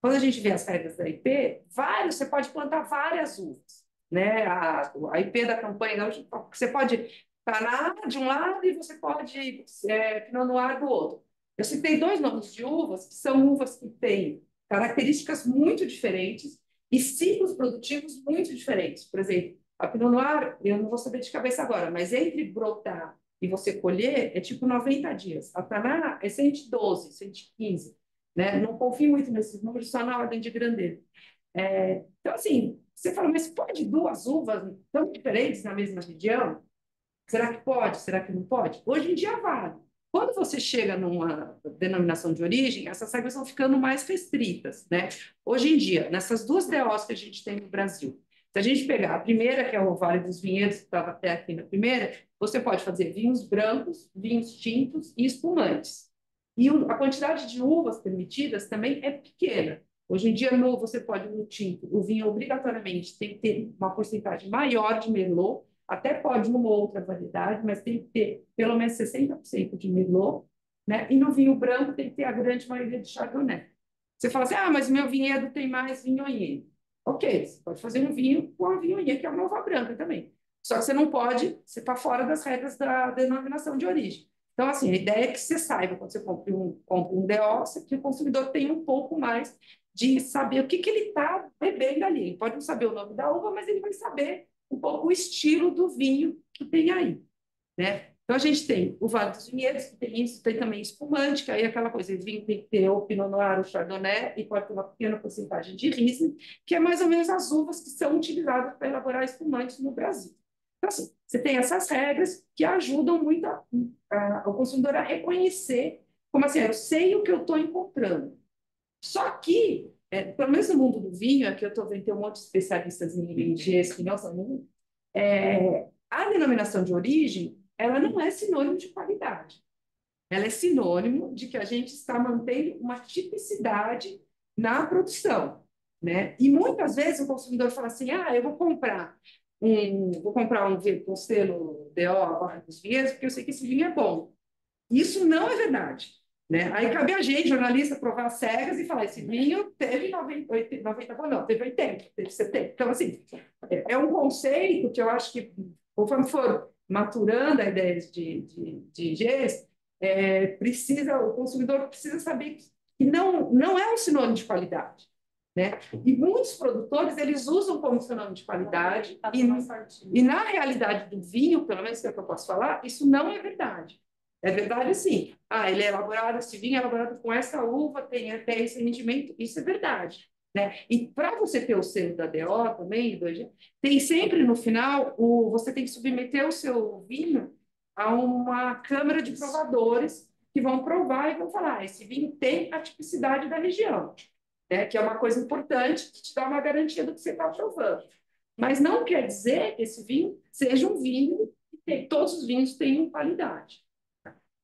quando a gente vê as regras da IP, você pode plantar várias uvas, né? A IP da campanha, você pode Taná de um lado e você pode Pinot Noir do outro. Eu citei dois nomes de uvas, que são uvas que têm características muito diferentes e ciclos produtivos muito diferentes. Por exemplo, a Pinot Noir, eu não vou saber de cabeça agora, mas entre brotar e você colher é tipo 90 dias. A Taná é 112, 115, né? Não confio muito nesses números, só na ordem de grandeza. Então, assim, você fala, mas pode duas uvas tão diferentes na mesma região? Será que pode? Será que não pode? Hoje em dia vale. Quando você chega numa denominação de origem, essas regras vão ficando mais restritas, né? Hoje em dia, nessas duas DOs que a gente tem no Brasil, se a gente pegar a primeira, que é o Vale dos Vinhedos, que estava até aqui na primeira, você pode fazer vinhos brancos, vinhos tintos e espumantes. E a quantidade de uvas permitidas também é pequena. Hoje em dia, você pode, no tinto, o vinho obrigatoriamente tem que ter uma porcentagem maior de Merlot, até pode uma outra variedade, mas tem que ter pelo menos 60% de Merlot, né? E no vinho branco tem que ter a grande maioria de Chardonnay. Você fala assim, mas meu vinhedo tem mais Viognier. Ok, você pode fazer um vinho com a Viognier, que é uma uva branca também. Só que você não pode, você está fora das regras da denominação de origem. Então, assim, a ideia é que você saiba, quando você compra um DO, que o consumidor tenha um pouco mais de saber o que ele está bebendo ali. Ele pode não saber o nome da uva, mas ele vai saber um pouco o estilo do vinho que tem aí, né? Então, a gente tem o Vale dos Vinhedos, que tem isso, tem também espumante, que aí é aquela coisa, o vinho tem que ter o Pinot Noir, o Chardonnay, e pode ter uma pequena porcentagem de Riesling, que é mais ou menos as uvas que são utilizadas para elaborar espumantes no Brasil. Então, assim, você tem essas regras que ajudam muito o consumidor a reconhecer, como assim, eu sei o que eu estou encontrando. Só que, pelo menos no mundo do vinho, aqui eu estou vendo, tem um monte de especialistas em vinho, espanhol, a denominação de origem, ela não é sinônimo de qualidade. Ela é sinônimo de que a gente está mantendo uma tipicidade na produção, né? E muitas vezes o consumidor fala assim, eu vou comprar um vinho com selo DO dos vinhos, porque eu sei que esse vinho é bom. Isso não é verdade. Né? Aí cabe a gente, jornalista, provar cegas e falar: esse vinho teve 90 não, teve 80, teve 70. Então, assim, é um conceito que eu acho que, conforme for maturando a ideia de IGs, o consumidor precisa saber que não é um sinônimo de qualidade. Né? E muitos produtores eles usam como sinônimo de qualidade, e na realidade do vinho, pelo menos que é o que eu posso falar, isso não é verdade. É verdade, sim. Ele é elaborado, esse vinho é elaborado com essa uva, tem até esse rendimento, isso é verdade. Né? E para você ter o selo da DO também, tem sempre no final, você tem que submeter o seu vinho a uma câmara de provadores que vão provar e vão falar: esse vinho tem a tipicidade da região, né? Que é uma coisa importante, que te dá uma garantia do que você está provando. Mas não quer dizer que esse vinho seja um vinho que todos os vinhos tenham qualidade.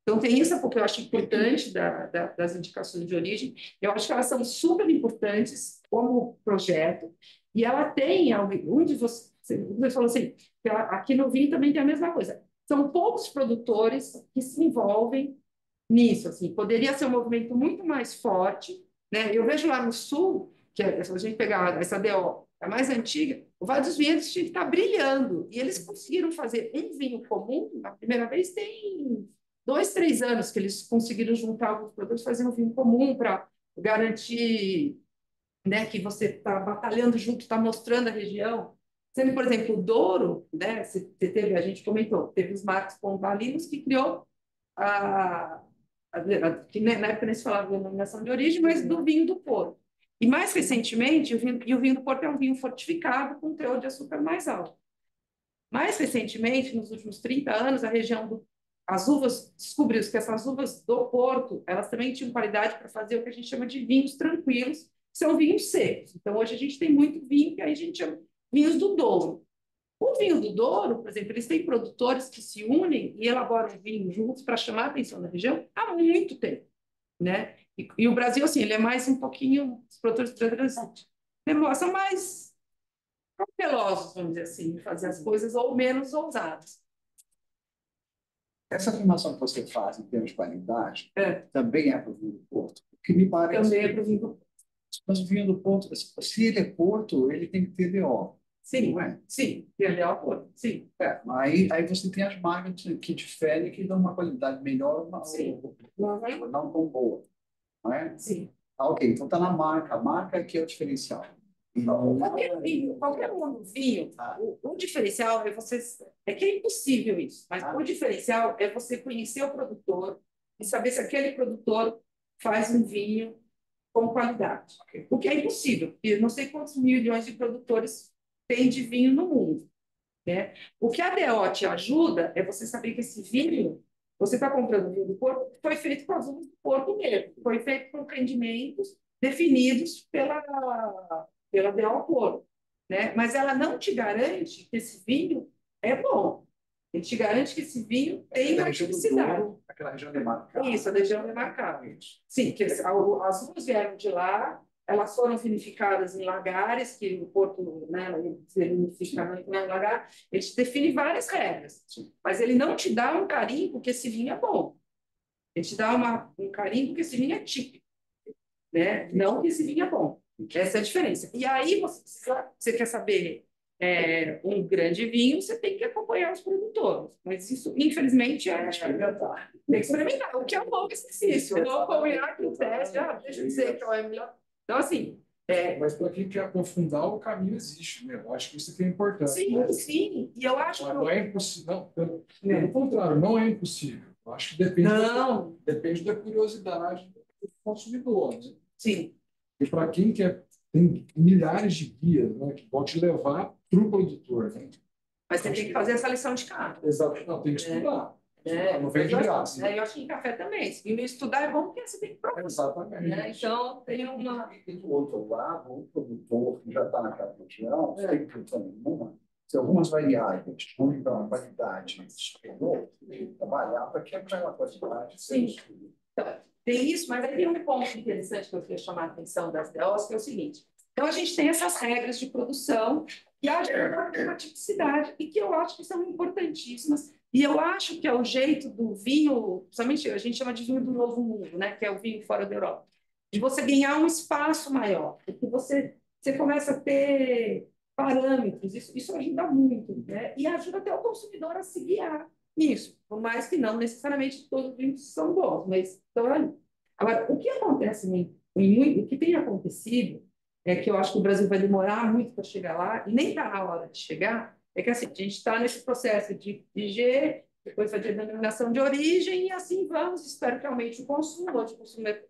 Então, tem isso porque eu acho importante das indicações de origem. Eu acho que elas são super importantes como projeto. E ela tem, onde você falou assim, aqui no vinho também tem a mesma coisa. São poucos produtores que se envolvem nisso. Assim, poderia ser um movimento muito mais forte. Né? Eu vejo lá no Sul, se a gente pegar essa DO, a mais antiga, o Vale dos Vinhedos tinha que estar brilhando. E eles conseguiram fazer um vinho comum, a primeira vez tem 2, 3 anos que eles conseguiram juntar alguns produtos, fazer um vinho comum para garantir, né, que você está batalhando junto, está mostrando a região. Sendo, por exemplo, o Douro, né, a gente comentou, teve os Marcos Pombalinos que criou que na época nem se falava de denominação de origem, mas do vinho do Porto. E mais recentemente, o vinho do Porto é um vinho fortificado com teor de açúcar mais alto. Mais recentemente, nos últimos 30 anos, a região as uvas, descobriu-se que essas uvas do Porto, elas também tinham qualidade para fazer o que a gente chama de vinhos tranquilos, que são vinhos secos. Então, hoje a gente tem muito vinho, que aí a gente chama vinhos do Douro. O vinho do Douro, por exemplo, eles têm produtores que se unem e elaboram vinho juntos para chamar a atenção da região há muito tempo. Né? E o Brasil, assim, ele é mais um pouquinho, os produtores brasileiros são mais cautelosos, vamos dizer assim, de fazer as coisas ou menos ousados. Essa afirmação que você faz em termos de qualidade também é para o vinho do Porto? Porque me parece... Também é para o vinho do Porto. Mas o vinho do Porto, se ele é Porto, ele tem que ter DO. Sim, não é? Sim, tem DO Porto, sim. Aí você tem as marcas que diferem, que dão uma qualidade melhor, ou não tão boa. Não é? Sim. Ok, então está na marca. A marca que é o diferencial. Qualquer um vinho, o diferencial é que é impossível isso, mas o diferencial é você conhecer o produtor e saber se aquele produtor faz um vinho com qualidade. O que é impossível, porque não sei quantos milhões de produtores tem de vinho no mundo, né? O que a DO te ajuda é você saber que esse vinho, você está comprando vinho do Porto, foi feito com as uvas do Porto mesmo, foi feito com rendimentos definidos pela DO Porto, né? Mas ela não te garante que esse vinho é bom. Ele te garante que esse vinho tem uma tipicidade. Aquela região demarcada. Isso, a região demarcada. Sim, que as uvas vieram de lá, elas foram vinificadas em lagares, que o Porto, né, ele vinifica em lagar, ele te define várias regras, mas ele não te dá um carimbo que esse vinho é bom. Ele te dá um carimbo que esse vinho é típico, né? Não que esse vinho é bom. Essa é a diferença. E aí, você quer saber um grande vinho, você tem que acompanhar os produtores. Mas isso, infelizmente, experimentar. Tem que experimentar, o que é um bom exercício. Eu vou acompanhar aqui o teste, deixa eu dizer que é melhor. Então, assim... Mas para quem quer aprofundar, o caminho existe, né? Eu acho que isso que é importante. Sim, né? sim. E eu acho Não é impossível. Não, pelo contrário, não é impossível. Eu acho que depende da curiosidade do consumidor. Né? Sim. E para quem quer, tem milhares de guias, né, que vão te levar para o produtor. Né? Mas você tem que fazer essa lição de casa. Exato. Não, tem que estudar. Não vem de Eu graça. eu acho que em café também. Se estudar é bom porque você tem que provar. Exatamente. Né? Então, tem uma... E do outro lado, o produtor que já está naquela região, tem que também se algumas variáveis mudam a qualidade superior, tem que trabalhar para que aquela qualidade seja. Então, tem isso, mas aí tem um ponto interessante que eu queria chamar a atenção das DOs, que é o seguinte. Então, a gente tem essas regras de produção e a uma tipicidade, e que eu acho que são importantíssimas. E eu acho que é o jeito do vinho, principalmente a gente chama de vinho do novo mundo, né? Que é o vinho fora da Europa, de você ganhar um espaço maior, porque você começa a ter parâmetros, isso ajuda muito, né? E ajuda até o consumidor a se guiar nisso, por mais que não necessariamente todos os vinhos são bons, mas estão ali. Agora, o que acontece o que tem acontecido é que eu acho que o Brasil vai demorar muito para chegar lá, e nem está na hora de chegar, é que assim, a gente está nesse processo de IG, depois vai ter denominação de origem, e assim vamos, espero que aumente o consumo, onde o consumo é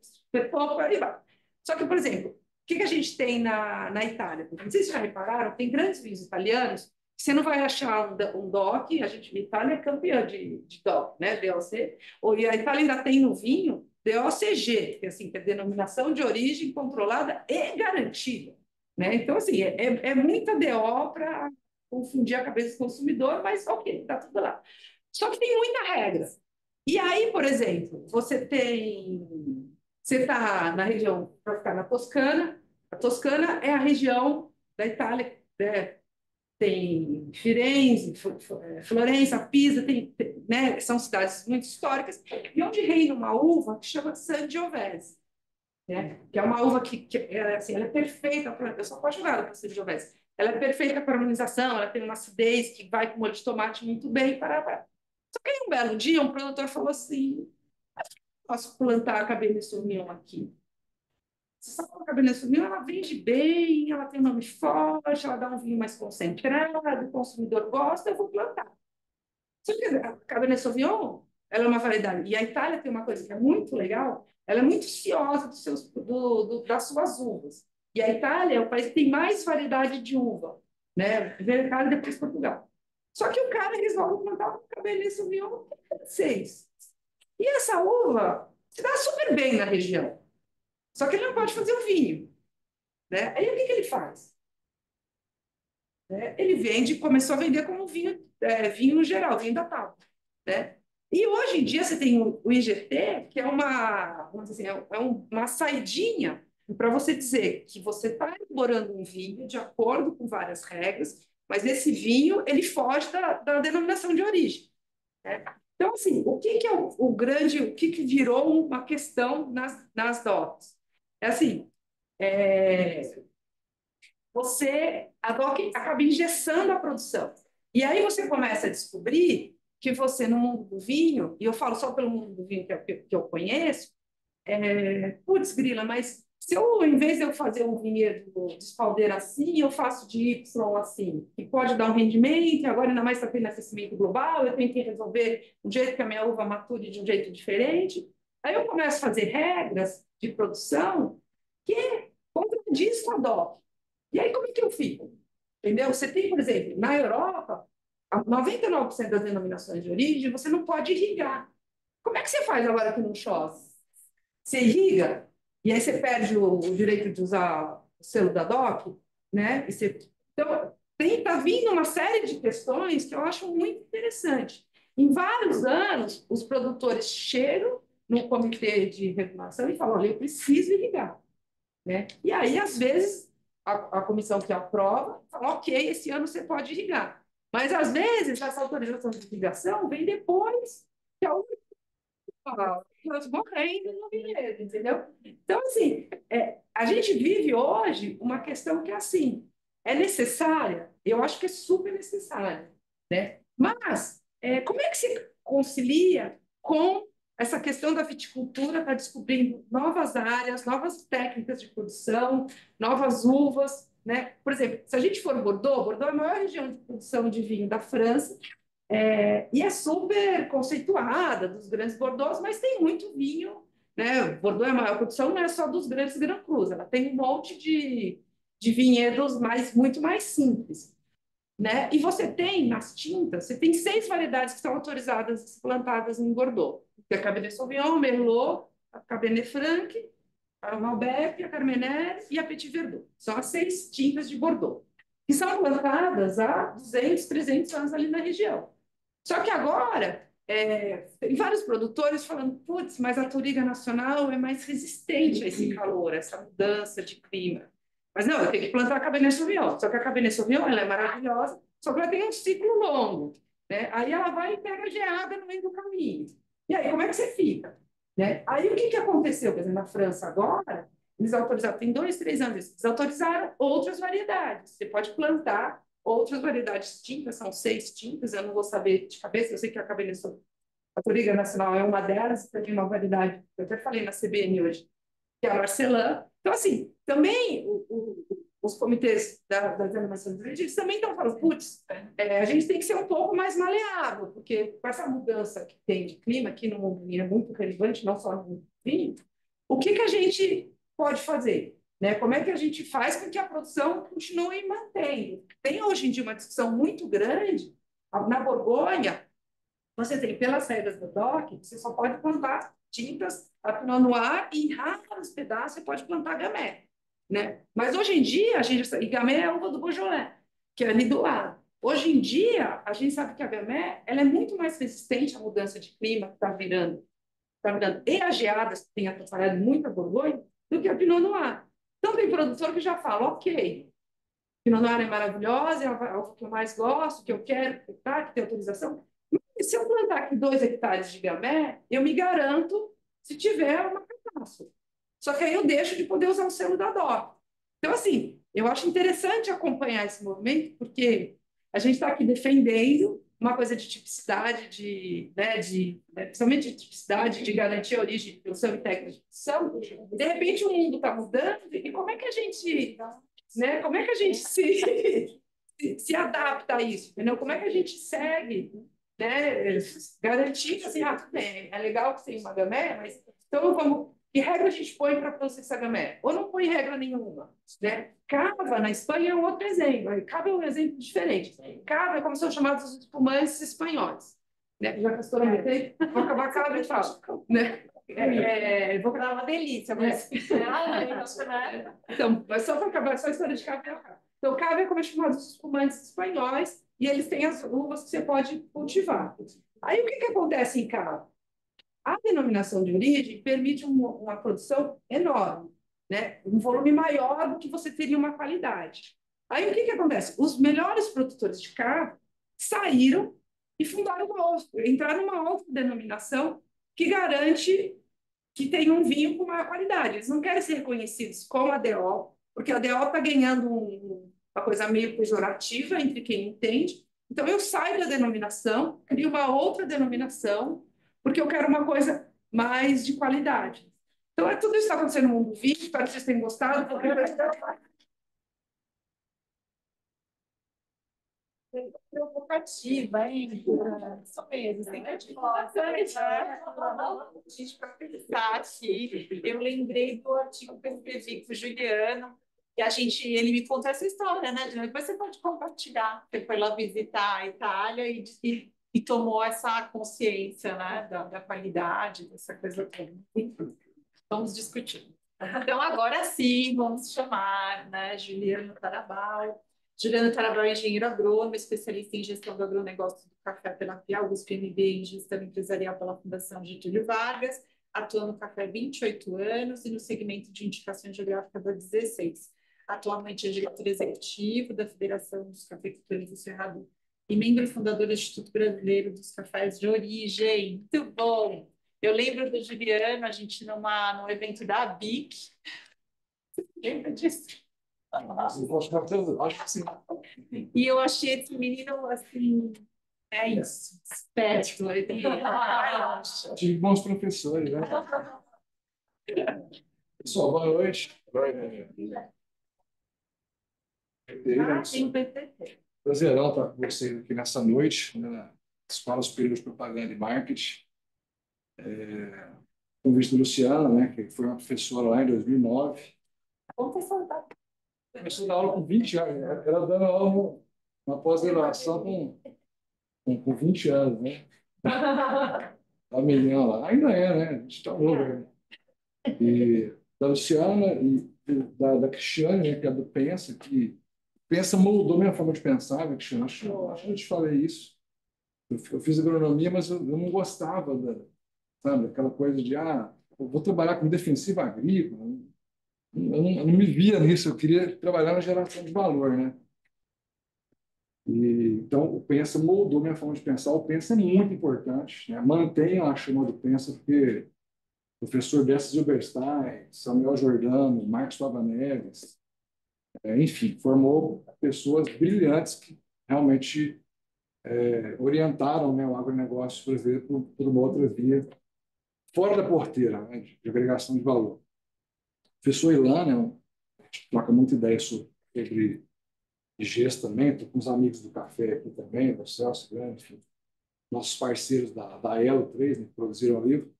pouco, aí vai. Só que, por exemplo, o que a gente tem na Itália? Não sei se vocês já repararam, tem grandes vinhos italianos, que você não vai achar um DOC, a Itália é campeã de DOC, né, DOC, e a Itália ainda tem no vinho DOCG, que, assim, que é denominação de origem controlada e garantida. Né? Então, assim, é muita DO para confundir a cabeça do consumidor, mas ok, está tudo lá. Só que tem muita regra. E aí, por exemplo, você está na região, para ficar na Toscana, a Toscana é a região da Itália, né? Tem Firenze, Florença, Pisa, né? São cidades muito históricas, e onde reina uma uva que chama Sangiovese, né? Que é uma uva que assim, ela é perfeita, eu sou apaixonada por Sangiovese, ela é perfeita para harmonização, ela tem uma acidez que vai com molho de tomate muito bem, Só que aí um belo dia um produtor falou assim, posso plantar a Cabernet Sauvignon aqui? Você sabe que a Cabernet Sauvignon, ela vende bem, ela tem um nome forte, ela dá um vinho mais concentrado, o consumidor gosta, eu vou plantar. Só que a Cabernet Sauvignon, ela é uma variedade. E a Itália tem uma coisa que é muito legal, ela é muito ciosa das suas uvas. E a Itália é o país que tem mais variedade de uva, né? Primeiro Itália, depois Portugal. Só que o cara resolve plantar um Cabernet Sauvignon 6. E essa uva se dá super bem na região. Só que ele não pode fazer o vinho. Né? Aí o que ele faz? Ele começou a vender como vinho no geral, vinho da tábua. Né? E hoje em dia você tem o IGT, que é vamos dizer assim, uma saidinha para você dizer que você está elaborando um vinho de acordo com várias regras, mas esse vinho ele foge da denominação de origem. Né? Então, assim, o que é o que virou uma questão nas DOCs? É assim, a DOC acaba engessando a produção. E aí você começa a descobrir que você, no mundo do vinho, e eu falo só pelo mundo do vinho que eu conheço, putz, grila, mas se eu, em vez de eu fazer um vinhedo de espaldeira assim, eu faço de Y assim, que pode dar um rendimento, e agora ainda mais está tendo aquecimento global, eu tenho que resolver um jeito que a minha uva mature de um jeito diferente. Aí eu começo a fazer regras de produção que contradiz com a DOC. E aí, como é que eu fico? Entendeu? Você tem, por exemplo, na Europa, 99% das denominações de origem você não pode irrigar. Como é que você faz agora que não chove? Você irriga, e aí você perde o direito de usar o selo da DOC, né? Então, tá vindo uma série de questões que eu acho muito interessante. Em vários anos, os produtores chegam no comitê de regulação e falam: olha, eu preciso irrigar. Né? E aí, às vezes, a comissão que aprova fala: ok, esse ano você pode irrigar. Mas, às vezes, essa autorização de irrigação vem depois que a nós morrendo no vinhedo, entendeu? Então, assim, a gente vive hoje uma questão que, assim, é necessária, eu acho que é super necessária, né? Mas, como é que se concilia com essa questão da viticultura, está descobrindo novas áreas, novas técnicas de produção, novas uvas, né? Por exemplo, se a gente for Bordeaux é a maior região de produção de vinho da França, e é super conceituada dos grandes Bordeaux, mas tem muito vinho, né? Bordeaux é a maior produção, não é só dos grandes Grand Crus, ela tem um monte de vinhedos muito mais simples, né? E você tem, nas tintas, você tem 6 variedades que são autorizadas, plantadas em Bordeaux. Que é a Cabernet Sauvignon, Merlot, a Cabernet Franc, a Malbec, a Carmener e a Petit Verdot. São as 6 tintas de Bordeaux, que são plantadas há 200, 300 anos ali na região. Só que agora, tem vários produtores falando: putz, mas a Touriga Nacional é mais resistente a esse calor, a essa mudança de clima. Mas não, eu tenho que plantar a Cabernet Sauvignon. Só que a Cabernet Sauvignon ela é maravilhosa, só que ela tem um ciclo longo. Né? Aí ela vai e pega geada no meio do caminho. E aí, como é que você fica? Né? Aí, o que aconteceu? Por exemplo, na França agora, eles autorizaram, tem 2, 3 anos, eles autorizaram outras variedades. Você pode plantar outras variedades de tintas, são 6 tintas, eu não vou saber de cabeça, eu sei que a Cabernet Sauvignon, a Touriga Nacional é uma delas, também uma variedade, eu até falei na CBN hoje, que é a Marcelin. Então, assim, também os comitês das denominações de origem, eles também estão falando: putz, a gente tem que ser um pouco mais maleável, porque com essa mudança que tem de clima aqui no mundo é muito relevante, não só no vinho, o que a gente pode fazer? Né? Como é que a gente faz com que a produção continue mantendo? Tem hoje em dia uma discussão muito grande. Na Borgonha, você tem, pelas regras do DOC, você só pode plantar tintas a Pinot Noir e em raros pedaços você pode plantar Gamay. Né? Mas hoje em dia, e Gamay é a uva do Beaujolais, que é ali do lado. Hoje em dia, a gente sabe que a Gamay ela é muito mais resistente à mudança de clima que está virando e as geadas que têm atrapalhado muito a Borgonha, do que a Pinot Noir. Então, tem produtor que já fala: ok, Pinot Noir é maravilhosa, é o que eu mais gosto, que eu quero, que tem autorização. Mas se eu plantar aqui 2 hectares de Gamay, eu me garanto se tiver uma catástrofe. Só que aí eu deixo de poder usar o selo da DOC. Então, assim, eu acho interessante acompanhar esse movimento, porque a gente está aqui defendendo uma coisa de tipicidade, principalmente de tipicidade, de garantir a origem de produção e técnica de produção. De repente, o mundo está mudando, e como é que a gente, como é que a gente se adapta a isso? Entendeu? Como é que a gente segue, né, garantindo assim: tudo bem, é legal que tenha uma Gamay, mas então vamos. Que regra a gente põe para processar Gamay? Ou não põe regra nenhuma? Né? Cava, na Espanha, é um outro exemplo. Cava é um exemplo diferente. Cava é como são chamados os espumantes espanhóis. Né? Já que a pastora metei, vou acabar cava e falo. Né? Vou dar uma delícia, mas. Então, só para acabar, só a história de cava. Então, cava é como é chamado os espumantes espanhóis, e eles têm as uvas que você pode cultivar. Aí, o que acontece em cava? A denominação de origem permite uma produção enorme, né? Um volume maior do que você teria uma qualidade. Aí o que acontece? Os melhores produtores de cava saíram e fundaram entraram numa outra denominação que garante que tem um vinho com maior qualidade. Eles não querem ser reconhecidos como a DO, porque a DO está ganhando uma coisa meio pejorativa entre quem entende. Então eu saio da denominação, crio uma outra denominação, porque eu quero uma coisa mais de qualidade. Então, tudo isso está acontecendo no mundo do vinho, espero que vocês tenham gostado. provocativa, hein? Só mesmo, tem bastante, né? Gente, para pensar aqui, eu lembrei do artigo que eu escrevi com o Juliano, e ele me contou essa história, né, Juliano? Depois você pode compartilhar. Você foi lá visitar a Itália e tomou essa consciência, né, da qualidade, dessa coisa toda. Enfim, vamos discutir. Então, agora sim, vamos chamar, né, Juliano Tarabal. Juliano Tarabal é engenheiro agrônomo, especialista em gestão do agronegócio do café pela USP, MBA em gestão empresarial pela Fundação Getúlio Vargas, atua no café há 28 anos e no segmento de indicação geográfica há 16. Atualmente é diretor executivo da Federação dos Cafeicultores do Cerrado e membro fundador do Instituto Brasileiro dos Cafés de Origem. Muito bom! Eu lembro do Juliano, a gente num evento da ABIC. Lembra disso? Acho que sim. E eu achei esse menino, assim, é isso, esperto. Ele Tive bons professores, né? Pessoal, boa noite. tem PTT. Prazerão estar com vocês aqui nessa noite, né, na Escola Superior de Propaganda e Marketing. Convite da Luciana, né, que foi uma professora lá em 2009. Conta essa data. Começou a dar aula com 20 anos, né? Ela dando aula na pós-graduação com 20 anos, né? A menina lá, ainda é, né? A gente está novo, né? E da Luciana e da Cristiane, né, que é do Pensa, que Pensa moldou minha forma de pensar, né, Cristiane? Acho que eu te falei isso. Eu fiz agronomia, mas eu não gostava sabe, aquela coisa de, eu vou trabalhar com defensiva agrícola. Eu não me via nisso, eu queria trabalhar na geração de valor, né? Então, o Pensa moldou minha forma de pensar. O Pensa é muito importante, né? Mantenha a chama do Pensa, porque o professor Bessa Zilberstein, Samuel Giordano, Marcos Tava Neves, enfim, formou pessoas brilhantes que realmente orientaram, né, o agronegócio brasileiro por uma outra via, fora da porteira, né, de agregação de valor. O professor Ilan, né, a gente troca muita ideia sobre GES também, estou com os amigos do café aqui também, do Celso Grande, enfim, nossos parceiros da Elo 3, né, que produziram o livro.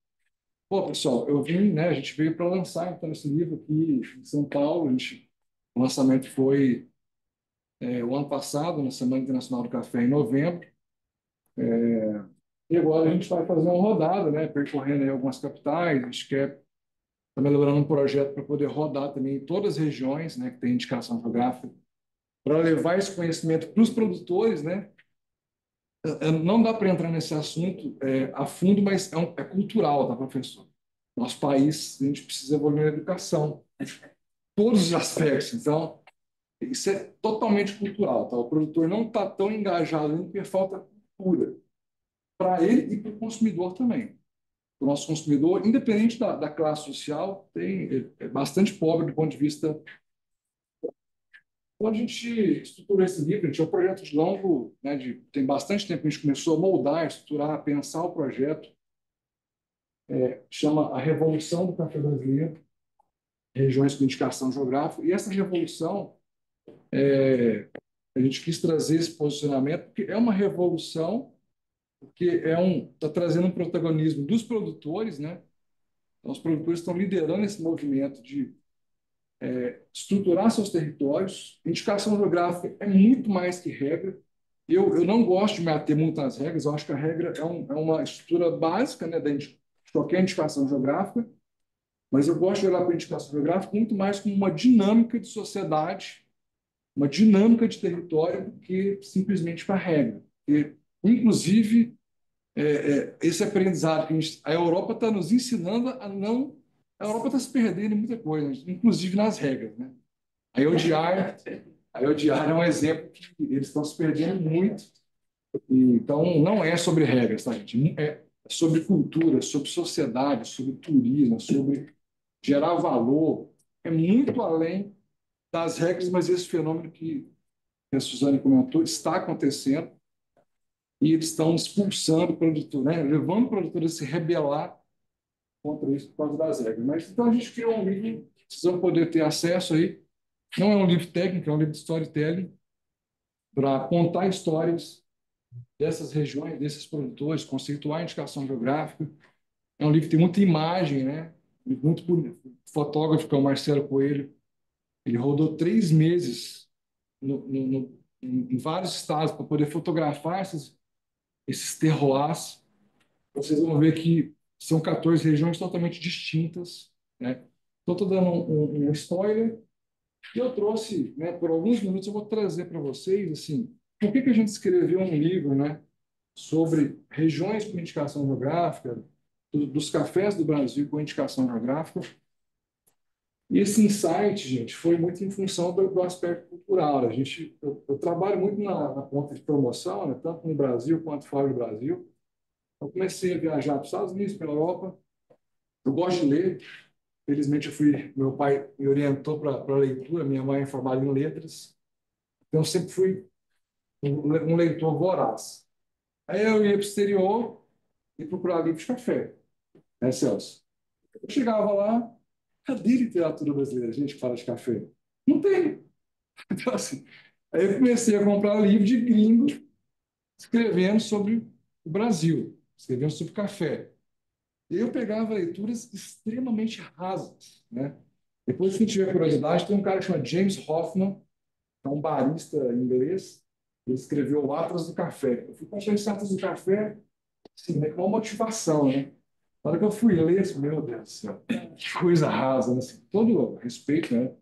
Pô, pessoal, né, a gente veio para lançar então esse livro aqui em São Paulo. O lançamento foi o ano passado, na Semana Internacional do Café, em novembro. E agora a gente vai fazer uma rodada, né, percorrendo aí algumas capitais. A gente quer também elaborando um projeto para poder rodar também em todas as regiões, né, que tem indicação geográfica, para levar esse conhecimento para os produtores, né? Não dá para entrar nesse assunto a fundo, mas é cultural, tá, professor? Nosso país, a gente precisa evoluir na educação, todos os aspectos. Então, isso é totalmente cultural, tá? O produtor não está tão engajado ainda porque falta cultura para ele e para o consumidor também. O nosso consumidor, independente da classe social, é bastante pobre do ponto de vista. Quando a gente estruturou esse livro, a gente é um projeto de longo, né, tem bastante tempo que a gente começou a moldar, estruturar, pensar o projeto. Chama A Revolução do Café Brasileiro, regiões com indicação geográfica. E essa revolução, a gente quis trazer esse posicionamento, porque é uma revolução, porque está trazendo um protagonismo dos produtores, né? Então, os produtores estão liderando esse movimento de estruturar seus territórios. Indicação geográfica é muito mais que regra. Eu não gosto de me ater muito às regras, eu acho que a regra é uma estrutura básica, né, de qualquer indicação geográfica, mas eu gosto de olhar para a indicação geográfica muito mais como uma dinâmica de sociedade, uma dinâmica de território, do que simplesmente para a regra. E, inclusive, esse aprendizado que a Europa está nos ensinando a não. A Europa está se perdendo em muita coisa, inclusive nas regras, né? A Odiar é um exemplo que eles estão se perdendo muito. Então, não é sobre regras, tá, gente? É sobre cultura, sobre sociedade, sobre turismo, sobre gerar valor. É muito além das regras, mas esse fenômeno que a Suzane comentou está acontecendo e eles estão expulsando o produtor, né? Levando o produtor a se rebelar contra isso por causa das regras. Mas então a gente criou um livro, vocês vão poder ter acesso aí. Não é um livro técnico, é um livro de storytelling, para contar histórias dessas regiões, desses produtores, conceituar a indicação geográfica. É um livro que tem muita imagem, né? Muito bonito. O fotógrafo, que é o Marcelo Coelho, ele rodou 3 meses em vários estados para poder fotografar esses terroirs. Vocês vão ver que são 14 regiões totalmente distintas, né? Então, estou dando um spoiler e eu trouxe, né, por alguns minutos, eu vou trazer para vocês, assim, por que a gente escreveu um livro, né, sobre regiões com indicação geográfica, dos cafés do Brasil com indicação geográfica. E esse insight, gente, foi muito em função do aspecto cultural. Eu trabalho muito na ponta de promoção, né, tanto no Brasil quanto fora do Brasil. Eu comecei a viajar para os Estados Unidos, para a Europa. Eu gosto de ler. Felizmente, meu pai me orientou para a leitura, minha mãe é formada em letras. Então, eu sempre fui um leitor voraz. Aí eu ia para o exterior e procurar livros de café, né, Celso? Eu chegava lá, cadê literatura brasileira, gente, que fala de café? Não tem. Então, assim, aí eu comecei a comprar livro de gringo escrevendo sobre o Brasil, escrevendo sobre café. E eu pegava leituras extremamente rasas, né? Depois, quem tiver curiosidade, tem um cara que chama James Hoffman, que é um barista inglês, ele escreveu o Atlas do Café. Eu fui comprar esse Atlas do Café, assim, né, com uma motivação, né? Na hora que eu fui ler, assim, meu Deus do céu, que coisa rasa, né? Assim, todo respeito, né?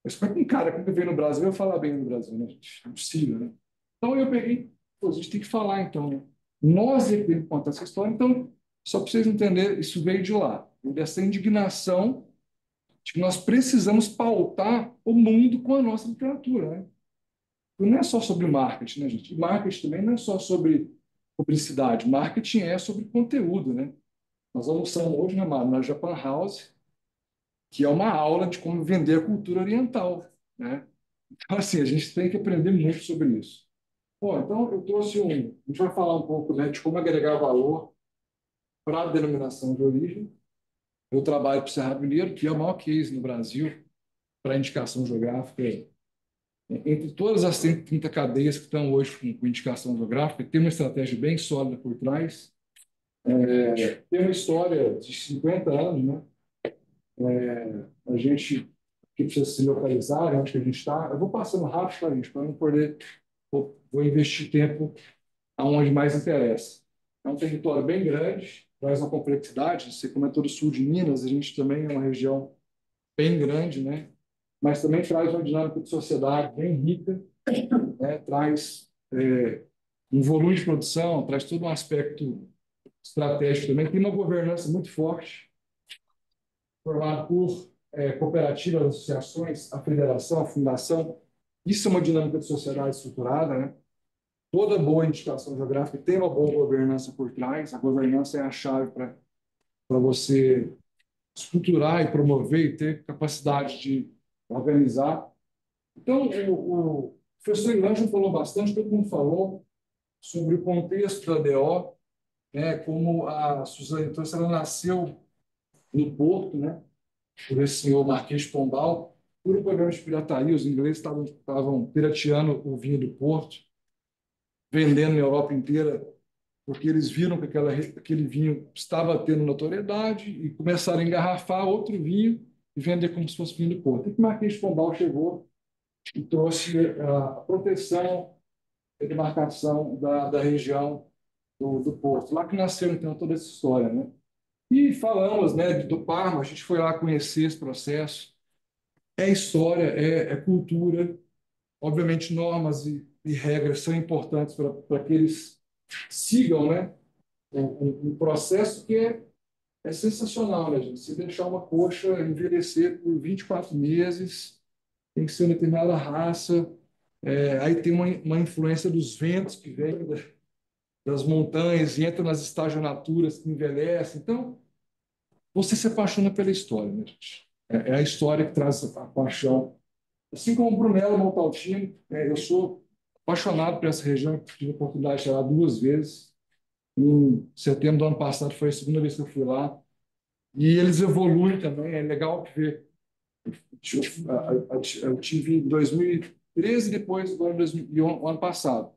Mas como é que um cara que nunca veio no Brasil vai falar bem no Brasil, né, gente? É impossível, né? Então eu peguei, pô, a gente tem que falar, então, né? Nós é que temos que contar essa história, então, só para vocês entenderem, isso veio de lá, dessa indignação de que nós precisamos pautar o mundo com a nossa literatura, né? Não é só sobre marketing, né, gente? E marketing também não é só sobre publicidade, marketing é sobre conteúdo, né? Nós almoçamos hoje, né, Mário, na Japan House, que é uma aula de como vender a cultura oriental, né? Então, assim, a gente tem que aprender muito sobre isso. Bom, então eu trouxe a gente vai falar um pouco, né, de como agregar valor para a denominação de origem. Eu trabalho para o Cerrado Mineiro, que é o maior case no Brasil para indicação geográfica. Entre todas as 130 cadeias que estão hoje com indicação geográfica, tem uma estratégia bem sólida por trás. Tem uma história de 50 anos, né? A gente que precisa se localizar, onde que a gente está. Eu vou passando rápido para a gente, para não perder. Vou investir tempo aonde mais interessa. É um território bem grande, traz uma complexidade. Você comentou do sul de Minas, a gente também é uma região bem grande, né? Mas também traz uma dinâmica de sociedade bem rica, né? Traz um volume de produção, traz todo um aspecto estratégico também. Tem uma governança muito forte, formada por cooperativas, associações, a federação, a fundação. Isso é uma dinâmica de sociedade estruturada, né? Toda boa indicação geográfica tem uma boa governança por trás. A governança é a chave para você estruturar e promover e ter capacidade de organizar. Então, o professor Ilanjo falou bastante, todo mundo falou sobre o contexto da DO, né, como a Suzane Torres, ela nasceu no Porto, né, por esse senhor Marquês de Pombal, por um programa de pirataria. Os ingleses estavam pirateando o vinho do Porto, vendendo na Europa inteira, porque eles viram que aquele vinho estava tendo notoriedade e começaram a engarrafar outro vinho e vender como se fosse vinho do Porto. E o Marquês de Pombal chegou e trouxe a proteção e demarcação da região do Porto. Lá que nasceu, então, toda essa história, né? E falamos, né, do Parma, a gente foi lá conhecer esse processo. É história, é cultura. Obviamente, normas e regras são importantes para que eles sigam, né, um processo que é sensacional, né, gente? Se deixar uma coxa envelhecer por 24 meses, tem que ser uma determinada raça. Aí tem uma influência dos ventos que vêm das montanhas e entra nas estacionaturas que envelhecem. Então, você se apaixona pela história, né, gente? É a história que traz a paixão. Assim como o Brunello Montalcino, eu sou apaixonado por essa região, tive a oportunidade de ir lá 2 vezes. Em setembro do ano passado foi a segunda vez que eu fui lá. E eles evoluem também, é legal ver. Eu tive em 2013 e depois agora o ano passado.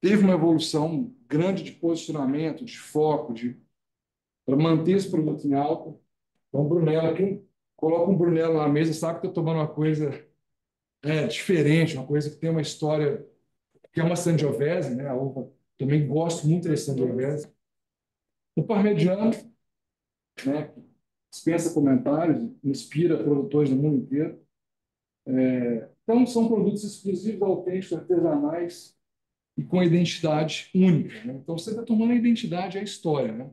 Teve uma evolução grande de posicionamento, de foco, para manter esse produto em alta. Então, Brunello, quem coloca um Brunello na mesa sabe que está tomando uma coisa diferente, uma coisa que tem uma história, que é uma Sangiovese, né? A uva, também gosto muito da Sangiovese. O Parmegiano, né? Dispensa comentários, inspira produtores do mundo inteiro. Então, são produtos exclusivos, autênticos, artesanais e com identidade única, né? Então, você está tomando a identidade, a história, né?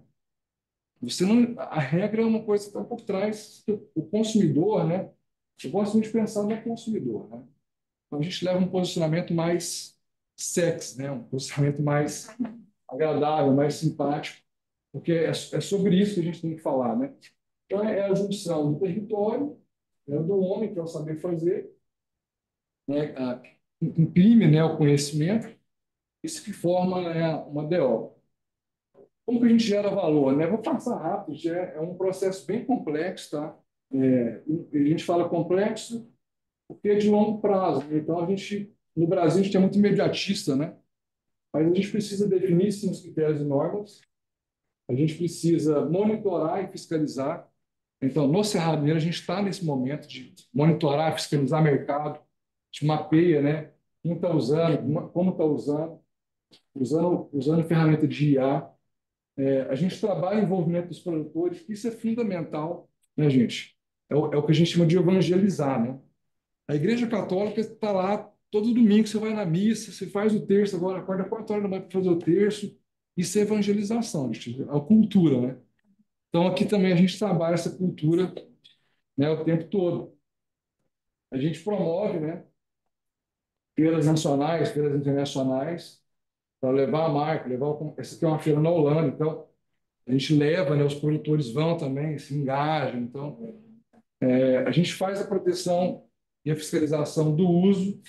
Você não, a regra é uma coisa que está por trás. O consumidor, né? Eu gosto muito de pensar no consumidor, né? Então, a gente leva um posicionamento mais sexy, né? Um posicionamento mais agradável, mais simpático, porque é sobre isso que a gente tem que falar, né? Então, é a junção do território, né, do homem, que é o saber fazer, né? Imprime, né, o conhecimento, isso que forma, né, uma DO. Como que a gente gera valor, né? Vou passar rápido, já é um processo bem complexo, tá? A gente fala complexo porque é de longo prazo, né? Então, no Brasil, a gente é muito imediatista, né? Mas a gente precisa definir, sim, os critérios e normas, a gente precisa monitorar e fiscalizar. Então, no Cerrado Mineiro, a gente está nesse momento de monitorar, fiscalizar mercado, de mapeia, né? Quem está usando, como está usando ferramenta de IA. A gente trabalha o envolvimento dos produtores, que isso é fundamental, né, gente? É o que a gente chama de evangelizar, né? A Igreja Católica está lá todo domingo, você vai na missa, você faz o terço, agora acorda 4 horas da manhã para fazer o terço. Isso é evangelização, gente, é a cultura, né? Então, aqui também a gente trabalha essa cultura, né, o tempo todo. A gente promove, né, feiras nacionais, feiras internacionais, para levar a marca, essa aqui é uma feira na Holanda, então a gente leva, né, os produtores vão também, se engajam. Então, a gente faz a proteção e a fiscalização do uso,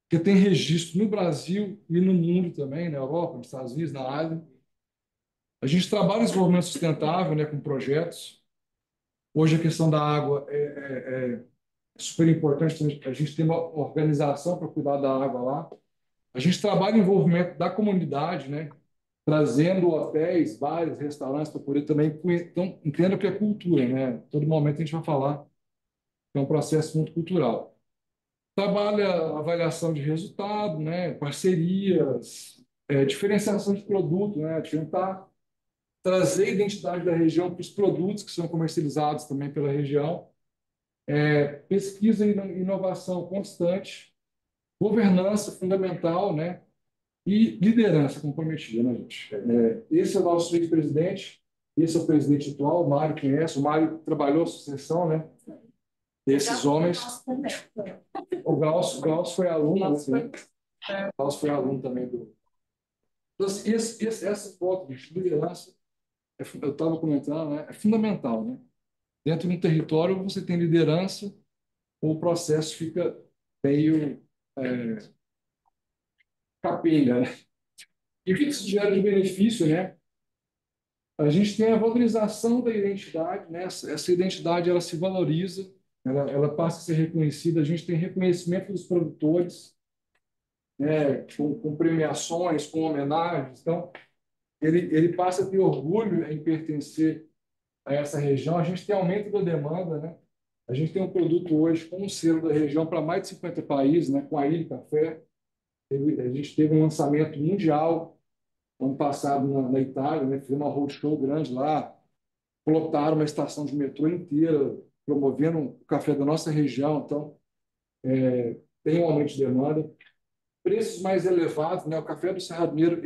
que tem registro no Brasil e no mundo também, na Europa, nos Estados Unidos, na Ásia. A gente trabalha o desenvolvimento sustentável, né, com projetos. Hoje a questão da água é super importante, a gente tem uma organização para cuidar da água lá. A gente trabalha o envolvimento da comunidade, né, trazendo hotéis, bares, restaurantes para poder também. Então, entenda que é cultura, né? Todo momento a gente vai falar que é um processo muito cultural. Trabalha a avaliação de resultado, né? Parcerias, diferenciação de produto, né? Tentar trazer a identidade da região para os produtos que são comercializados também pela região. Pesquisa e inovação constante, governança fundamental, né? E liderança comprometida, né, gente? Esse é o nosso vice-presidente, esse é o presidente atual, o Mário conhece, o Mário trabalhou a sucessão, né, desses homens. O Glaucio foi aluno, né? O Glaucio foi aluno também do... Então, assim, essa foto de liderança, eu estava comentando, né, é fundamental, né? Dentro de um território, você tem liderança, o processo fica meio capenga, né? E o que isso gera de benefício, né? A gente tem a valorização da identidade, né? Essa identidade ela se valoriza, ela passa a ser reconhecida. A gente tem reconhecimento dos produtores, né? Com premiações, com homenagens. Então, ele passa a ter orgulho em pertencer a essa região. A gente tem aumento da demanda, né? A gente tem um produto hoje com um selo da região para mais de 50 países, né? Com a Ilha Café. A gente teve um lançamento mundial ano passado na Itália, né? Fizemos uma roadshow grande lá, lotaram uma estação de metrô inteira, promovendo o café da nossa região. Então, tem um aumento de demanda. Preços mais elevados, né? O café do Cerrado Mineiro,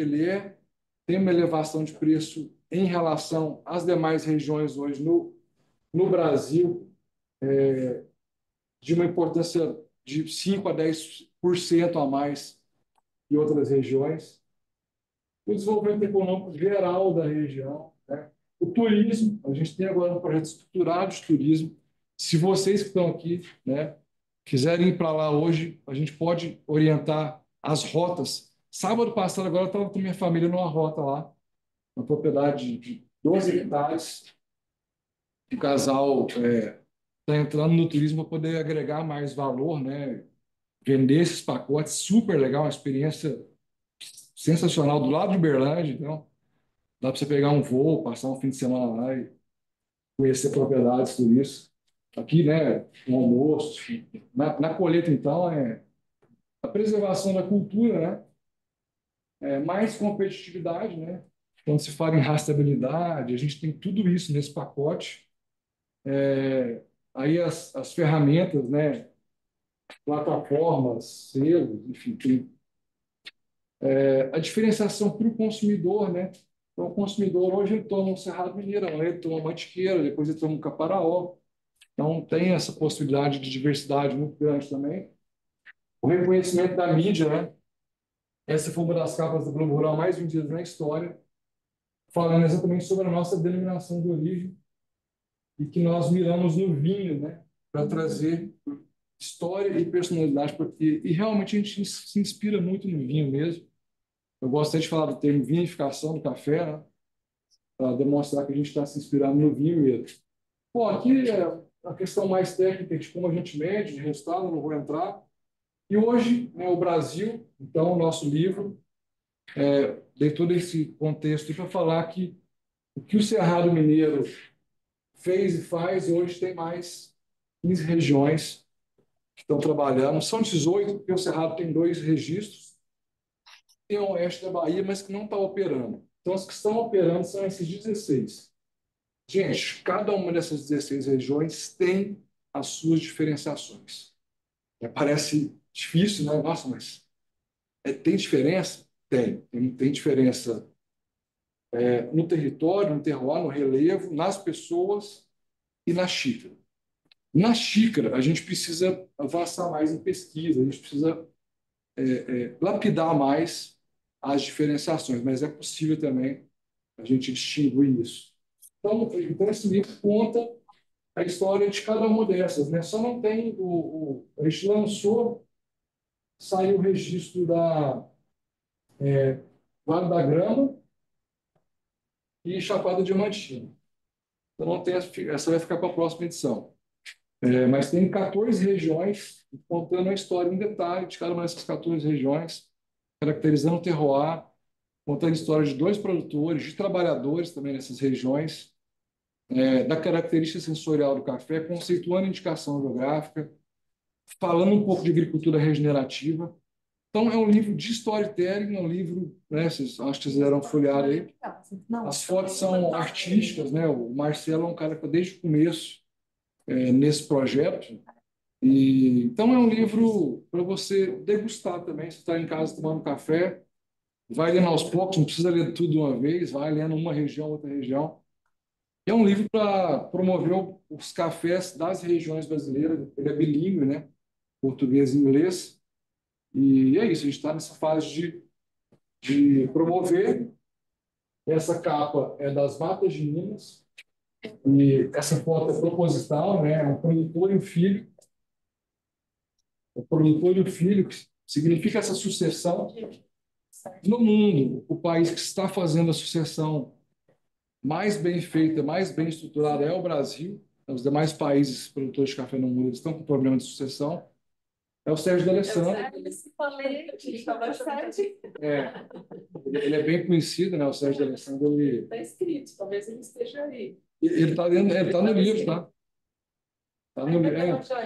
tem uma elevação de preço em relação às demais regiões hoje no Brasil, de uma importância de 5 a 10% a mais que outras regiões. O desenvolvimento econômico geral da região, né? O turismo, a gente tem agora um projeto estruturado de turismo. Se vocês que estão aqui, né, quiserem ir para lá hoje, a gente pode orientar as rotas. Sábado passado, agora eu estava com minha família numa rota lá, uma propriedade de 12 hectares. O casal está entrando no turismo para poder agregar mais valor, né? vender esses pacotes, super legal, uma experiência sensacional do lado de Uberlândia, então dá para você pegar um voo, passar um fim de semana lá e conhecer propriedades, tudo isso. Aqui, né, um almoço. Na colheita, então, é a preservação da cultura, né? Mais competitividade, né? Quando se fala em rastreabilidade, a gente tem tudo isso nesse pacote. Aí as ferramentas, né? Plataformas, selos, enfim, tem a diferenciação para o consumidor, né? Então, o consumidor hoje ele toma um Cerrado Mineirão, ele toma Mantiqueira, depois ele toma um Caparaó. Então, tem essa possibilidade de diversidade muito grande também. O reconhecimento da mídia, né? Essa foi uma das capas do Globo Rural mais vendidas na história, falando exatamente sobre a nossa denominação de origem e que nós miramos no vinho, né? Para trazer história e personalidade, porque e realmente a gente se inspira muito no vinho mesmo. Eu gosto de falar do termo vinificação do café, né? Para demonstrar que a gente está se inspirando no vinho mesmo. Bom, aqui é a questão mais técnica de como a gente mede, de resultado, não vou entrar. E hoje, né, o Brasil, então, o nosso livro, dei todo esse contexto para falar que o que o Cerrado Mineiro fez e faz, hoje tem mais 15 regiões que estão trabalhando. São 18, porque o Cerrado tem 2 registros, tem o oeste da Bahia, mas que não está operando. Então, as que estão operando são esses 16. Gente, cada uma dessas 16 regiões tem as suas diferenciações. Parece difícil, né? Nossa, mas tem diferença? Tem diferença no território, no terroir, no relevo, nas pessoas e na xícara. Na xícara, a gente precisa avançar mais em pesquisa, a gente precisa lapidar mais as diferenciações, mas é possível também a gente distinguir isso. Então esse livro conta a história de cada uma dessas, né? Só não tem a gente lançou, saiu o registro da Vale da Grama e Chapada Diamantina. Então não tem essa vai ficar para a próxima edição. Mas tem 14 regiões contando a história em detalhe de cada uma dessas 14 regiões, caracterizando o terroir, contando a história de 2 produtores, de trabalhadores também nessas regiões, da característica sensorial do café, conceituando a indicação geográfica, falando um pouco de agricultura regenerativa. Então, é um livro de storytelling, é um livro, né, vocês, acho que vocês deram uma folhada aí. As fotos são artísticas, né? O Marcelo é um cara que está desde o começo nesse projeto. Então, é um livro para você degustar também. Você está em casa tomando café, vai lendo aos poucos, não precisa ler tudo de uma vez, vai lendo uma região, outra região. É um livro para promover os cafés das regiões brasileiras. Ele é bilíngue, né? Português e inglês. E é isso, a gente está nessa fase de promover. Essa capa é das Matas de Minas. E essa foto é proposital, né? É um produtor e um filho. O produtor e o filho, que significa essa sucessão. No mundo, o país que está fazendo a sucessão mais bem feita, mais bem estruturada é o Brasil. Os demais países produtores de café no mundo estão com problema de sucessão. É o Sérgio D'Alessandro. Ele é bem conhecido, né? O Sérgio D'Alessandro. Está escrito, talvez ele esteja aí. Ele está no livro, tá? Está no livro. Está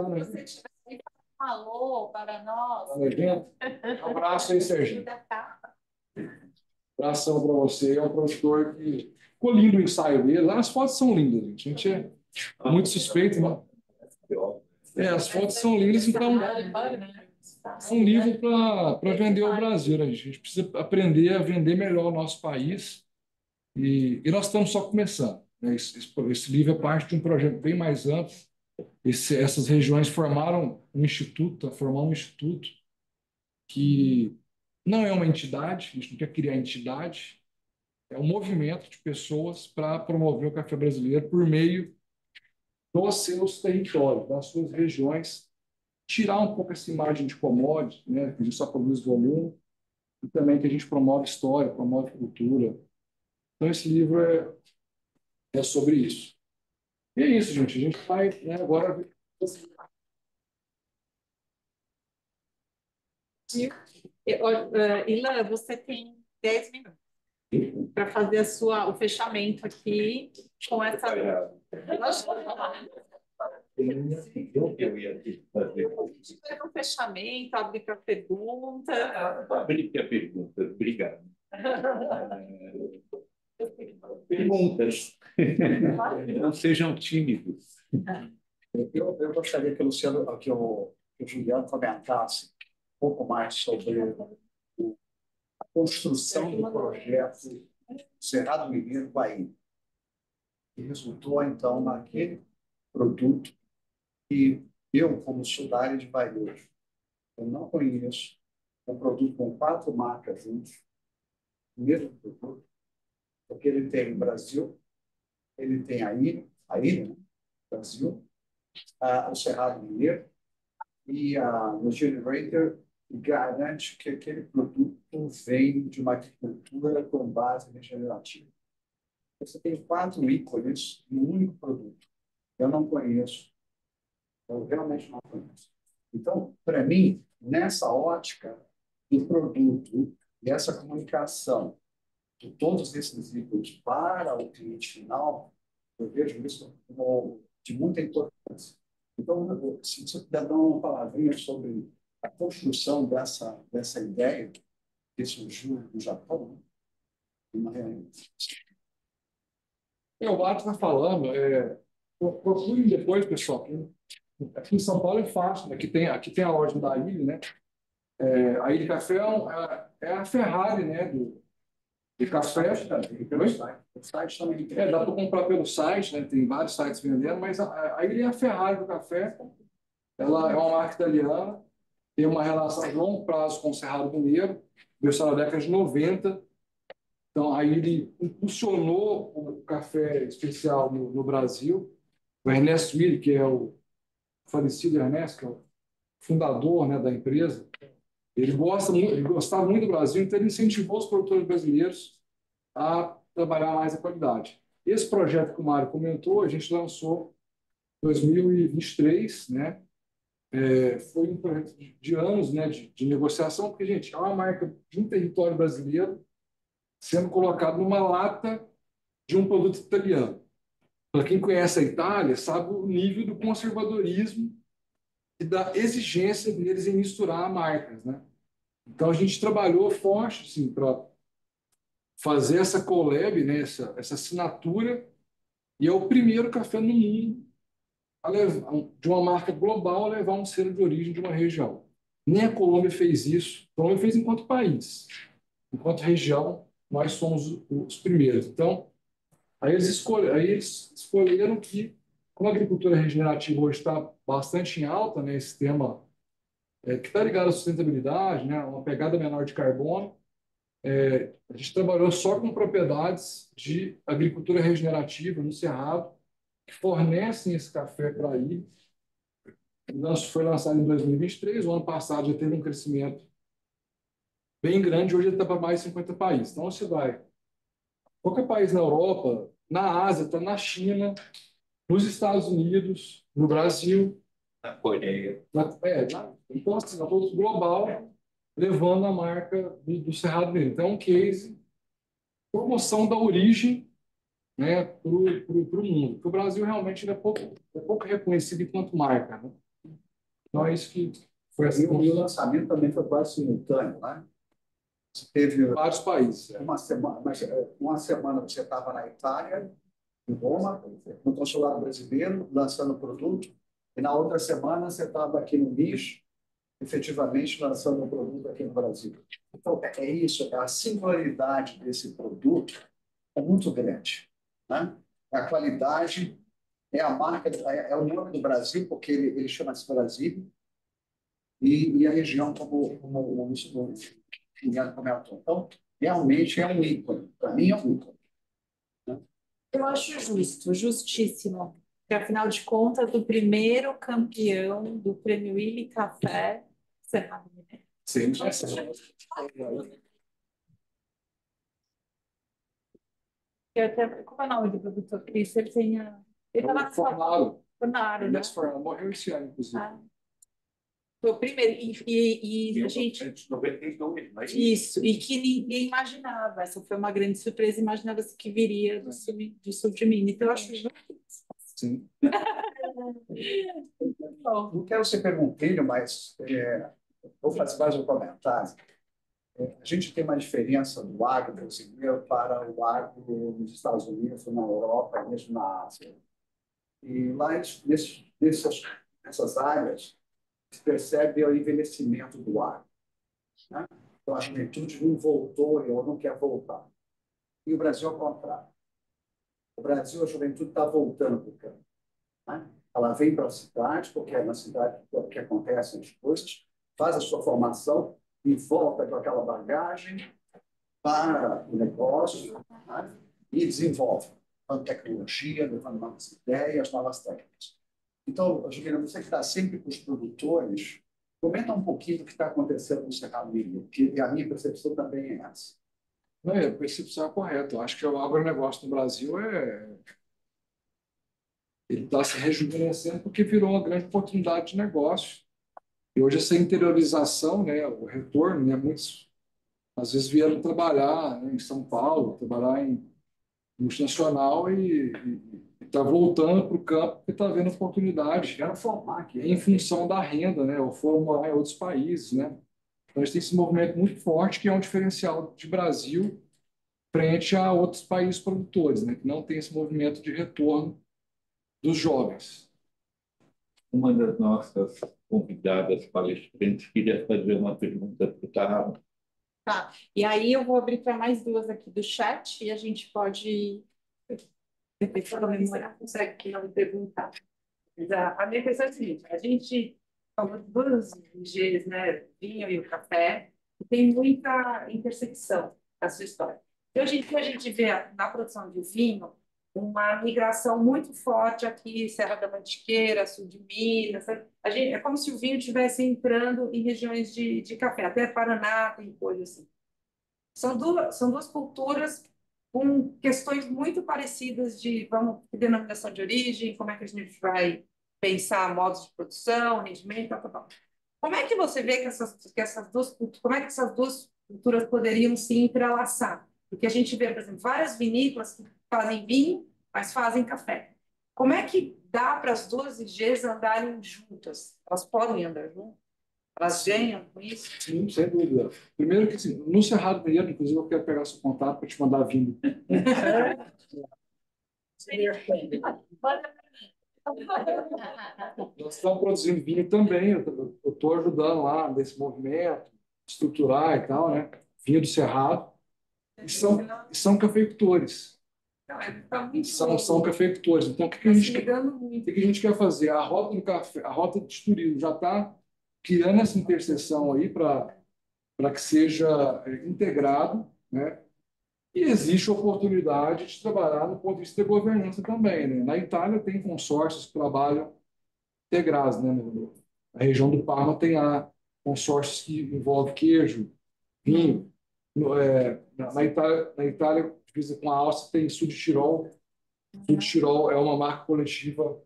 no livro. Alô, para nós. Tá no evento? Um abraço aí, Sérgio. Abração para você. É um produtor que ficou lindo o ensaio dele. Lá as fotos são lindas, gente. A gente é muito suspeito, né? As fotos são lindas, então é um livro para vender o Brasil, né, gente? A gente precisa aprender a vender melhor o nosso país e nós estamos só começando, né? Esse livro é parte de um projeto bem mais amplo. Essas regiões formaram um instituto, formar um instituto que não é uma entidade, a gente não quer criar entidade, é um movimento de pessoas para promover o café brasileiro por meio dos seus territórios, das suas regiões, tirar um pouco essa imagem de commodity, né, que a gente só produz volume, e também que a gente promove história, promove cultura. Então, esse livro é sobre isso. E é isso, gente. A gente vai, né, agora Ilan, você tem 10 minutos para fazer o fechamento aqui com essa. Eu ia ter que fazer. Um fechamento, abrir para pergunta. Abrir para perguntas, obrigado. Perguntas. Não sejam tímidos. Eu gostaria que o Luciano, que o Juliano comentasse um pouco mais sobre a construção do projeto Cerrado Mineiro Bahia, que resultou, então, naquele produto que eu, como sou da área de varejo, eu não conheço um produto com 4 marcas juntos, o mesmo produto, porque ele tem no Brasil, ele tem aí, né? Brasil, o Cerrado Mineiro, e no Generator garante que aquele produto vem de uma agricultura com base regenerativa. Você tem 4 ícones no único produto. Eu não conheço, eu realmente não conheço. Então, para mim, nessa ótica do produto e essa comunicação de todos esses ícones para o cliente final, eu vejo isso como de muita importância. Então, se você puder dar uma palavrinha sobre a construção dessa ideia que surgiu no Japão, O Bart está falando, procurem depois, pessoal. Aqui em São Paulo é fácil, né? Aqui tem a loja da Ilha, né? A Ilha Café é a Ferrari, né? De café. O site também. Dá para comprar pelo site, né? Tem vários sites vendendo, mas a Ilha é a Ferrari do café. Ela é uma marca italiana, tem uma relação de longo prazo com o Cerrado Mineiro, começou na década de 90. Então, aí ele impulsionou o café especial no Brasil. O Ernesto Willi, que é o falecido Ernesto, que é o fundador, né, da empresa, ele gostava muito do Brasil, então ele incentivou os produtores brasileiros a trabalhar mais a qualidade. Esse projeto que o Mário comentou, a gente lançou em 2023, né? Foi um projeto de anos, né, de negociação, porque, gente, é uma marca de um território brasileiro sendo colocado numa lata de um produto italiano. Para quem conhece a Itália, sabe o nível do conservadorismo e da exigência deles em misturar marcas, né? Então, a gente trabalhou forte assim, para fazer essa collab, né, essa assinatura, e é o primeiro café no mundo de uma marca global a levar um selo de origem de uma região. Nem a Colômbia fez isso. A Colômbia fez enquanto país. Enquanto região, nós somos os primeiros. Então, aí eles escolheram que, como a agricultura regenerativa hoje está bastante em alta, né, esse tema que está ligado à sustentabilidade, né, uma pegada menor de carbono, a gente trabalhou só com propriedades de agricultura regenerativa no Cerrado, que fornecem esse café para aí. Foi lançado em 2023, o ano passado já teve um crescimento bem grande, hoje ele está para mais de 50 países. Então, você vai qualquer país na Europa, na Ásia, está na China, nos Estados Unidos, no Brasil, Na Coreia. Então, assim, é um produto global, levando a marca do Cerrado Mineiro. Então, é um case, promoção da origem, né, para o mundo. Porque o Brasil realmente é pouco reconhecido enquanto marca, né? Então, é isso que foi assim. E o lançamento também foi quase simultâneo, né? Você teve Vários países. uma semana você estava na Itália, em Roma, no consulado brasileiro, lançando o produto, e na outra semana você estava aqui no Nicho, efetivamente lançando o produto aqui no Brasil. Então, é isso, a singularidade desse produto é muito grande, né? A qualidade é a marca, é o nome do Brasil, porque ele chama-se Brasil, e a região como o Juliano comentou. Então, realmente é um ícone. Para mim, é um ícone. Eu acho justo, justíssimo. Porque, afinal de contas, o primeiro campeão do Prêmio Willy Café, Cerrado Mineiro. Sim, Qual é o nome do produtor? Cris? Ele tem a... Ele está na Fornaro. Fornaro, né? Fornaro morreu esse ano, inclusive. Foi o primeiro. E a gente. 1992, mas Isso, e que ninguém imaginava. Essa foi uma grande surpresa, imaginava-se que viria do sul de Minas. Então, eu acho que Sim. Não quero ser perguntilho, mas vou fazer mais um comentário. A gente tem uma diferença do agro brasileiro para o agro nos Estados Unidos, na Europa, mesmo na Ásia. E lá, nessas áreas, se percebe o envelhecimento do agro, né? Então, a juventude não voltou ou não quer voltar. E o Brasil, ao contrário. O Brasil, a juventude está voltando para o campo, né? Ela vem para a cidade, porque é na cidade que acontecem as coisas, faz a sua formação e volta com aquela bagagem para o negócio, né? E desenvolve levando tecnologia, levando novas ideias, novas técnicas. Então, Juliana, você que está sempre com os produtores, comenta um pouquinho do que está acontecendo no Cerrado Mineiro, porque a minha percepção também é essa. Não, a percepção é correta. Eu acho que o agronegócio no Brasil ele está se rejuvenescendo porque virou uma grande oportunidade de negócio. E hoje essa interiorização, né, o retorno, né, muitos às vezes vieram trabalhar, né, em São Paulo, trabalhar em multinacional e está voltando para o campo porque está vendo oportunidade Quero formar aqui. em função da renda, né, ou for morar em outros países, né. Então, a gente tem esse movimento muito forte que é um diferencial de Brasil frente a outros países produtores, né, que não tem esse movimento de retorno dos jovens. uma das nossas convidadas palestrantes queria fazer uma pergunta para o Tarrão. tá. E aí eu vou abrir para mais duas aqui do chat e a gente pode depois comemorar. Consegue que não me perguntar. Mas a minha questão é a seguinte: a gente falou de duas Gs, né? Vinho e o café, e tem muita intersecção na sua história. E hoje em dia a gente vê na produção de vinho uma migração muito forte aqui, Serra da Mantiqueira, sul de Minas. Sabe? É como se o vinho estivesse entrando em regiões de café, até Paraná tem coisa assim. São duas culturas com questões muito parecidas de vamos, denominação de origem, como é que a gente vai pensar modos de produção, rendimento, tal, tal, tal. Como é que você vê como é que essas duas culturas poderiam se entrelaçar? Porque a gente vê, por exemplo, várias vinícolas que fazem vinho, mas fazem café. Como é que dá para as duas IGs andarem juntas? Elas podem andar juntas? Elas ganham com isso? Sim, sem dúvida. Primeiro que, assim, no Cerrado Mineiro, inclusive, eu quero pegar seu contato para te mandar vindo. Nós estamos produzindo vinho também, eu estou ajudando lá nesse movimento, estruturar e tal, né? Vinho do Cerrado. E são cafeicultores. São cafeicultores. Então, o que a gente quer fazer? A rota do café, a rota de turismo já está criando essa interseção aí para que seja integrado, né? E existe oportunidade de trabalhar no ponto de vista de governança também, né? Na Itália tem consórcios que trabalham integrados, né? Na região do Parma tem lá consórcios que envolvem queijo, vinho. Na Itália, divisa com a Áustria, tem Sul de Tirol. Sul de Tirol é uma marca coletiva,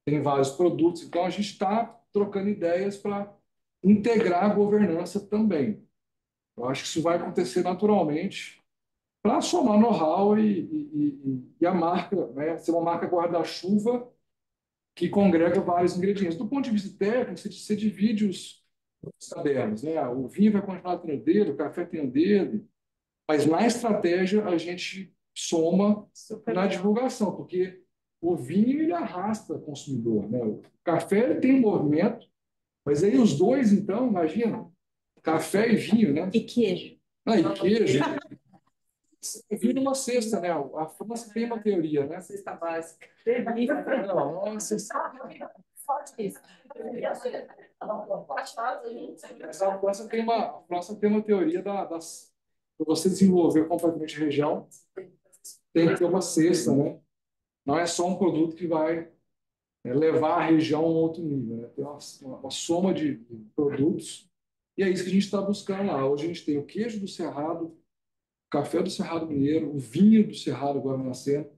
tem vários produtos. Então, a gente está trocando ideias para integrar a governança também. Eu acho que isso vai acontecer naturalmente para somar know-how e a marca, né, ser uma marca guarda-chuva que congrega vários ingredientes. Do ponto de vista técnico, você divide os cadernos, né? O vinho vai continuar tendo dele, o café tem o dele, mas na estratégia a gente soma na divulgação, porque o vinho ele arrasta o consumidor, né? O café ele tem um movimento, mas aí os dois, então, imagina, café e vinho, né? E queijo. Ah, e queijo. Vinho numa cesta, né? A França tem uma teoria, né? Cesta básica. Não, uma cesta. Mas a França tem uma teoria para você desenvolver completamente a região, tem que ter uma cesta, né? Não é só um produto que vai levar a região a um outro nível, né? Tem uma soma de produtos e é isso que a gente está buscando lá. Hoje a gente tem o queijo do Cerrado, o café do Cerrado Mineiro, o vinho do Cerrado agora nascendo,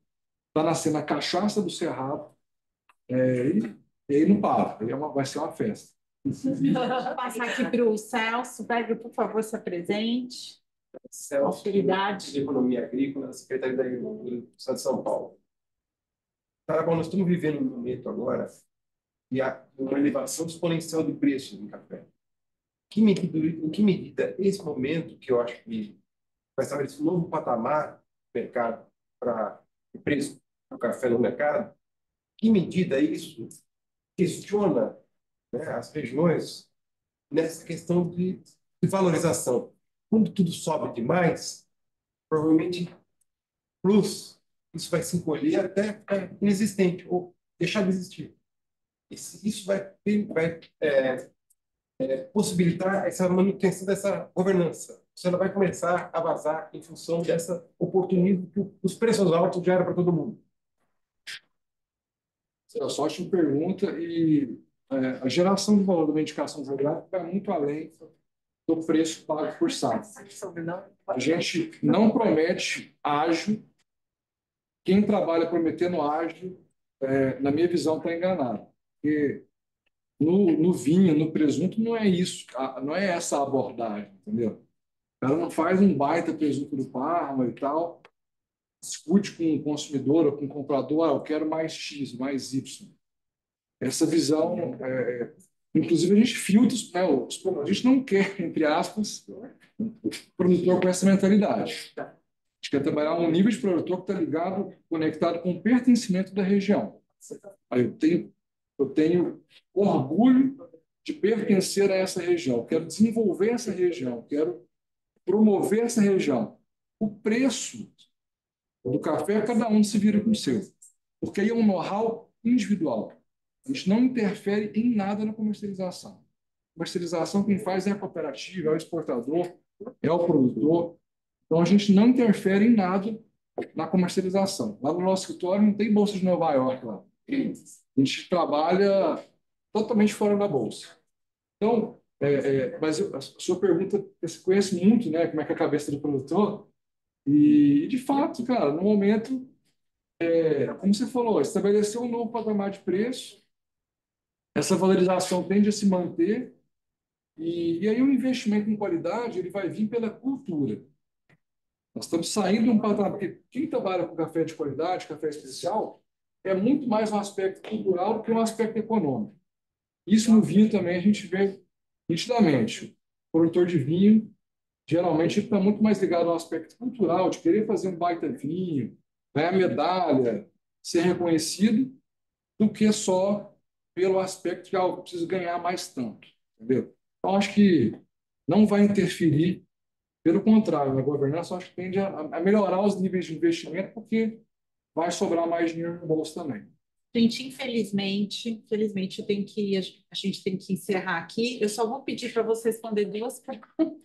está nascendo a cachaça do Cerrado, e aí não para, vai ser uma festa. Vou passar aqui para o Celso. Pega, por favor, se apresente. Celso, Autoridade. de Economia Agrícola, Secretaria da Agricultura do Estado de São Paulo. Tá, bom, nós estamos vivendo um momento agora de uma elevação exponencial de preços do café. Em que medida esse momento, que eu acho que vai estabelecer um novo patamar no mercado para o preço do café no mercado, que medida isso questiona, né, as regiões nessa questão de valorização? Quando tudo sobe demais, provavelmente plus, isso vai se encolher até ficar inexistente ou deixar de existir. Isso vai possibilitar essa manutenção dessa governança. Você não vai começar a vazar em função dessa oportunismo que os preços altos geram para todo mundo. Só ótima pergunta. E a geração de valor da indicação geográfica vai muito além do preço pago por saco. A gente não promete ágio. Quem trabalha prometendo ágio, na minha visão, está enganado. Porque no vinho, no presunto, não é isso, não é essa a abordagem, entendeu? Ela não faz um baita presunto do Parma e tal, discute com o consumidor ou com o comprador, eu quero mais X, mais Y. Essa visão, inclusive a gente filtra, né, a gente não quer, entre aspas, produtor com essa mentalidade. A gente quer trabalhar um nível de produtor que está ligado, conectado com o pertencimento da região. Aí eu tenho orgulho de pertencer a essa região, quero desenvolver essa região, quero promover essa região. O preço do café, cada um se vira com o seu, porque aí é um know-how individual. A gente não interfere em nada na comercialização. Comercialização quem faz é a cooperativa, é o exportador, é o produtor. Então a gente não interfere em nada na comercialização. Lá no nosso escritório não tem bolsa de Nova York lá. A gente trabalha totalmente fora da bolsa. Então, mas a sua pergunta, você conhece muito, né, como é que é a cabeça do produtor, e, de fato, cara, no momento, como você falou, estabeleceu um novo patamar de preço, essa valorização tende a se manter, e aí o investimento em qualidade ele vai vir pela cultura. Nós estamos saindo de um patamar, porque quem trabalha com café de qualidade, café especial, é muito mais um aspecto cultural do que um aspecto econômico. Isso no vinho também a gente vê nitidamente. O produtor de vinho, geralmente, está muito mais ligado ao aspecto cultural, de querer fazer um baita vinho, ganhar medalha, ser reconhecido, do que só pelo aspecto de eu preciso ganhar mais tanto. Entendeu? Então, acho que não vai interferir, pelo contrário, na governança, acho que tende a melhorar os níveis de investimento, porque vai sobrar mais dinheiro no bolso também. Gente, infelizmente, a gente tem que encerrar aqui. Eu só vou pedir para você responder duas perguntas.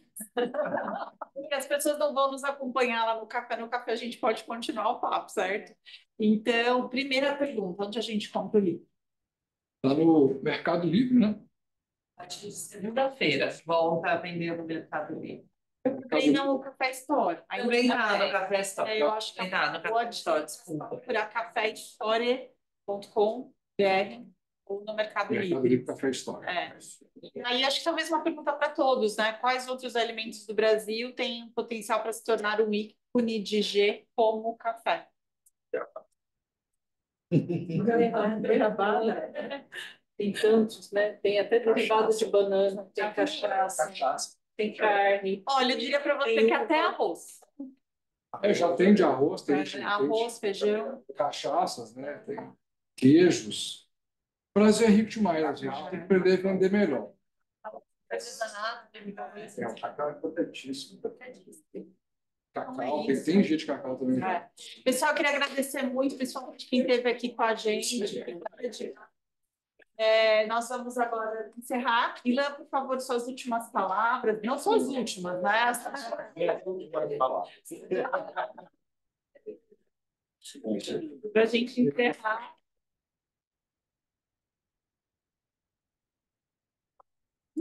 Porque as pessoas não vão nos acompanhar lá no café. No café a gente pode continuar o papo, certo? Então, primeira pergunta, onde a gente compra o livro? Está no Mercado Livre, né? A partir de segunda-feira, volta a vender no Mercado Livre. Eu comprei no Café Store. Também está no Café Store. Eu acho que Também está no Café Store, desculpa. procurar caféhistoria.com.br ou no Mercado Mercado Livre. Livre Café Store. E aí, acho que talvez uma pergunta para todos, né? Quais outros alimentos do Brasil têm potencial para se tornar um ícone de G como o café? Tem tantos, né? Tem até derivado de banana, tem cachaça, tem carne. Olha, eu diria para você que até arroz. Já tem de arroz, tem Arroz, feijão. cachaças, né? Tem queijos. O Brasil é rico demais, a gente tem que aprender a vender melhor. O cacau é importantíssimo. Cacau, tem gente de cacau também. Pessoal, eu queria agradecer muito, principalmente quem esteve aqui com a gente. Nós vamos agora encerrar. Ilan, por favor, suas últimas palavras. Não suas últimas, né? Para a gente encerrar.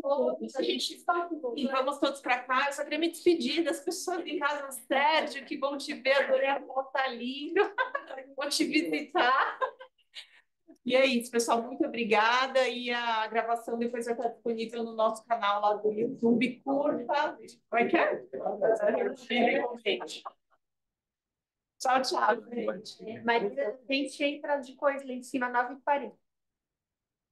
A gente está e vamos todos para cá. Eu só queria me despedir das pessoas em casa. Sérgio, que bom te ver. Adorei a foto, tá lindo. Vou te visitar. E é isso, pessoal. Muito obrigada. E a gravação depois vai estar disponível no nosso canal lá do YouTube. Curta. Como é que é? Tchau, tchau, gente. Mas a gente entra depois lá em cima, 9h40.